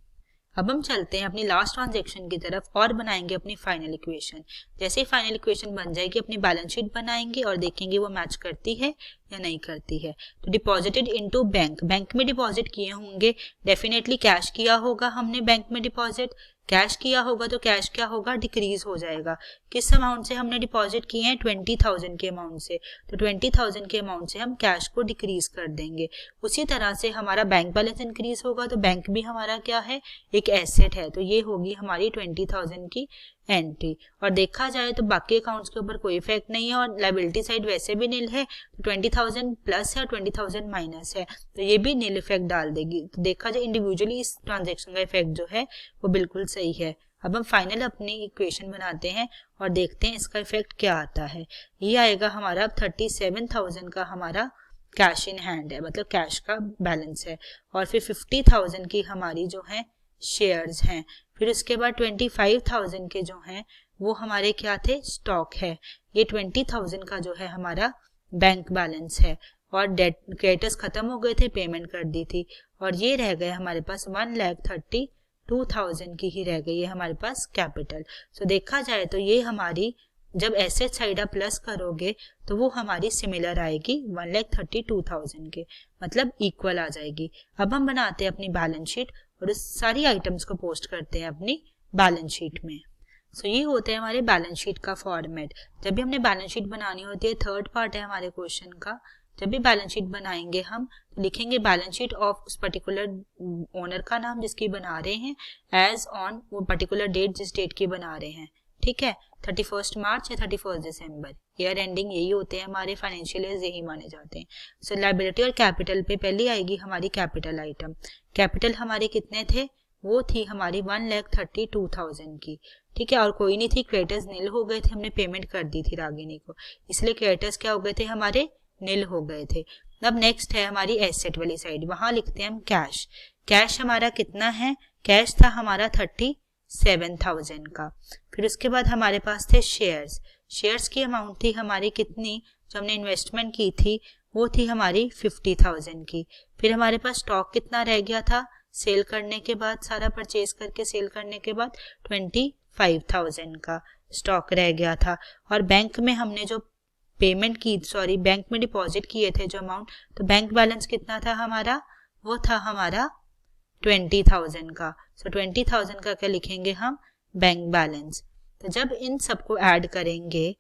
B: अब हम चलते हैं अपनी लास्ट ट्रांजेक्शन की तरफ और बनाएंगे अपनी फाइनल इक्वेशन। जैसे ही फाइनल इक्वेशन बन जाएगी अपनी बैलेंस शीट बनाएंगे और देखेंगे वो मैच करती है या नहीं करती है। तो डिपॉजिटेड इनटू बैंक, बैंक में डिपॉजिट किए होंगे, डेफिनेटली कैश किया होगा हमने बैंक में डिपॉजिट, कैश किया होगा तो कैश क्या होगा, डिक्रीज हो जाएगा। किस अमाउंट से हमने डिपॉजिट किए हैं, 20,000 के अमाउंट से, तो 20,000 के अमाउंट से हम कैश को डिक्रीज कर देंगे। उसी तरह से हमारा बैंक बैलेंस इंक्रीज होगा तो बैंक भी हमारा क्या है, एक एसेट है, तो ये होगी हमारी 20,000 की एंट्री। और देखा जाए तो बाकी अकाउंट्स के ऊपर कोई इफेक्ट नहीं है, और लायबिलिटी साइड वैसे भी नील है, तो 20,000 प्लस है और 20,000 माइनस है, तो ये भी नील इफेक्ट डाल देगी। तो देखा जाए इंडिविजुअली इस ट्रांजेक्शन का इफेक्ट जो है वो बिल्कुल सही है। अब हम फाइनल अपनी इक्वेशन बनाते हैं और देखते हैं इसका इफेक्ट क्या आता है। ये आएगा हमारा 37,000 का हमारा कैश इन हैंड है, मतलब कैश का बैलेंस है, और फिर 50,000 की हमारी जो है शेयर्स हैं, फिर उसके बाद 25,000 के जो हैं वो हमारे क्या थे, स्टॉक है, ये 20,000 का जो है हमारा बैंक बैलेंस है, और डेट क्रेडिटर्स खत्म हो गए थे, पेमेंट कर दी थी, और ये रह गए हमारे पास 1,32,000 की ही रह गई है हमारे पास कैपिटल। सो देखा जाए तो ये हमारी जब एसेट साइड आप प्लस करोगे तो वो हमारी सिमिलर आएगी 1,32,000 के, मतलब इक्वल आ जाएगी। अब हम बनाते हैं अपनी बैलेंस शीट और उस सारी आइटम्स को पोस्ट करते हैं अपनी बैलेंस शीट में। सो ये होता है हमारे बैलेंस शीट का फॉर्मेट। जब भी हमने बैलेंस शीट बनानी होती है, थर्ड पार्ट है हमारे क्वेश्चन का, जब भी बैलेंस शीट बनाएंगे हम तो लिखेंगे बैलेंस शीट ऑफ उस पर्टिकुलर ओनर का नाम जिसकी बना रहे हैं, एज ऑन वो पर्टिकुलर डेट जिस डेट की बना रहे हैं, ठीक है, 31 मार्च या 31 दिसंबर, ईयर एंडिंग यही होते हैं हमारे फाइनेंशियल ईयर, यही माने जाते हैं। सो लायबिलिटी और कैपिटल पे पहले आएगी हमारी कैपिटल आइटम। कैपिटल हमारे कितने थे, वो थी हमारी 1,32,000 की, ठीक है, और कोई नहीं थी, क्रेडिटर्स नील हो गए थे, हमने पेमेंट कर दी थी रागिनी को, इसलिए क्रेडिटर्स क्या हो गए थे, हमारे नील हो गए थे। अब नेक्स्ट है हमारी एसेट वाली साइड, वहां लिखते हैं हम कैश। कैश हमारा कितना है, कैश था हमारा 37,000 का। फिर उसके बाद हमारे पास थे शेयर्स। शेयर्स की अमाउंट थी हमारी कितनी, जो हमने इन्वेस्टमेंट की थी वो थी हमारी 50,000 की। फिर हमारे पास स्टॉक कितना रह गया था, सेल करने के बाद, सारा परचेज करके सेल करने के बाद 25,000 का स्टॉक रह गया था। और बैंक में हमने जो पेमेंट की, बैंक में डिपॉजिट किए थे जो अमाउंट, तो बैंक बैलेंस कितना था हमारा, वो था हमारा 20,000 का। सो 20,000 का क्या लिखेंगे हम? Bank balance. तो जब इन सबको ऐड करेंगे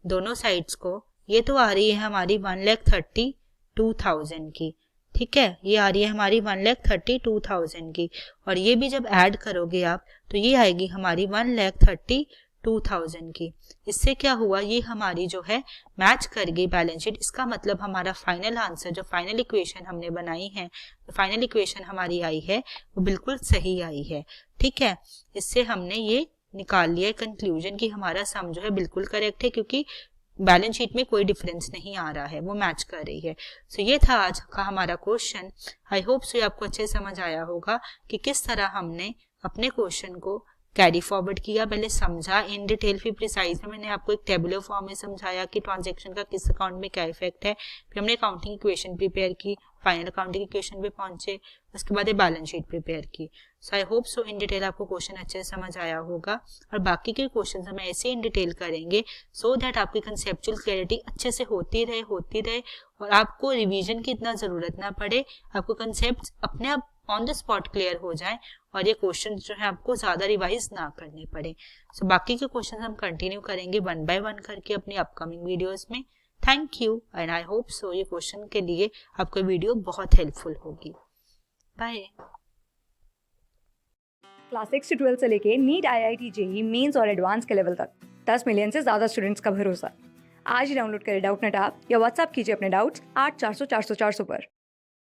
B: दोनों साइड्स को, ये तो आ रही है हमारी 1,32,000 की, ठीक है, ये आ रही है हमारी 1,32,000 की, और ये भी जब ऐड करोगे आप तो ये आएगी हमारी 1,32,000 की। इससे क्या हुआ, ये हमारी जो है मैच कर गई बैलेंस शीट। इसका मतलब हमारा फाइनल आंसर, जो फाइनल इक्वेशन हमने बनाई है, जो फाइनल इक्वेशन हमारी आई है वो बिल्कुल सही आई है, ठीक है। इससे हमने ये निकाल लिया कंक्लूजन कि हमारा सम जो है बिल्कुल करेक्ट है, क्योंकि बैलेंस शीट में कोई डिफरेंस नहीं आ रहा है, वो मैच कर रही है। सो ये था आज का हमारा क्वेश्चन। आई होप सो आपको अच्छे समझ आया होगा कि किस तरह हमने अपने क्वेश्चन को कैरी फॉरवर्ड किया, पहले समझा इन डिटेल, फिर प्रिसाइज में मैंने आपको एक टेबुलर फॉर्म में समझाया कि ट्रांजैक्शन का किस अकाउंट में क्या इफेक्ट है, फिर हमने अकाउंटिंग इक्वेशन प्रिपेयर की, फाइनल अकाउंटिंग इक्वेशन पे पहुंचे, उसके बाद ये बैलेंस शीट प्रिपेयर की। So I hope so in detail आपको क्वेश्चन अच्छे से समझ आया होगा, और बाकी के क्वेश्चन हम ऐसे इन डिटेल करेंगे सो दैट आपकी कंसेप्चुअल क्लैरिटी अच्छे से होती रहे और आपको रिवीजन की इतना जरूरत ना पड़े, आपको कंसेप्ट अपने आप ऑन द स्पॉट क्लियर हो जाए और ये क्वेश्चन जो है आपको ज्यादा रिवाइज ना करने पड़े। सो बाकी के क्वेश्चन हम कंटिन्यू करेंगे 1 by 1 करके अपनी अपकमिंग वीडियोस में। Thank you and I hope सो ये क्वेश्चन के लिए आपको वीडियो बहुत हेल्पफुल होगी। बाय।
A: क्लास 6 से 12 से लेके नीट, IIT, JEE मेंस और एडवांस के लेवल तक 10 मिलियन से ज़्यादा स्टूडेंट्स का भरोसा। आज ही डाउनलोड करें डाउटनेट ऐप या व्हाट्सएप कीजिए अपने डाउट्स 8400 400 400 पर।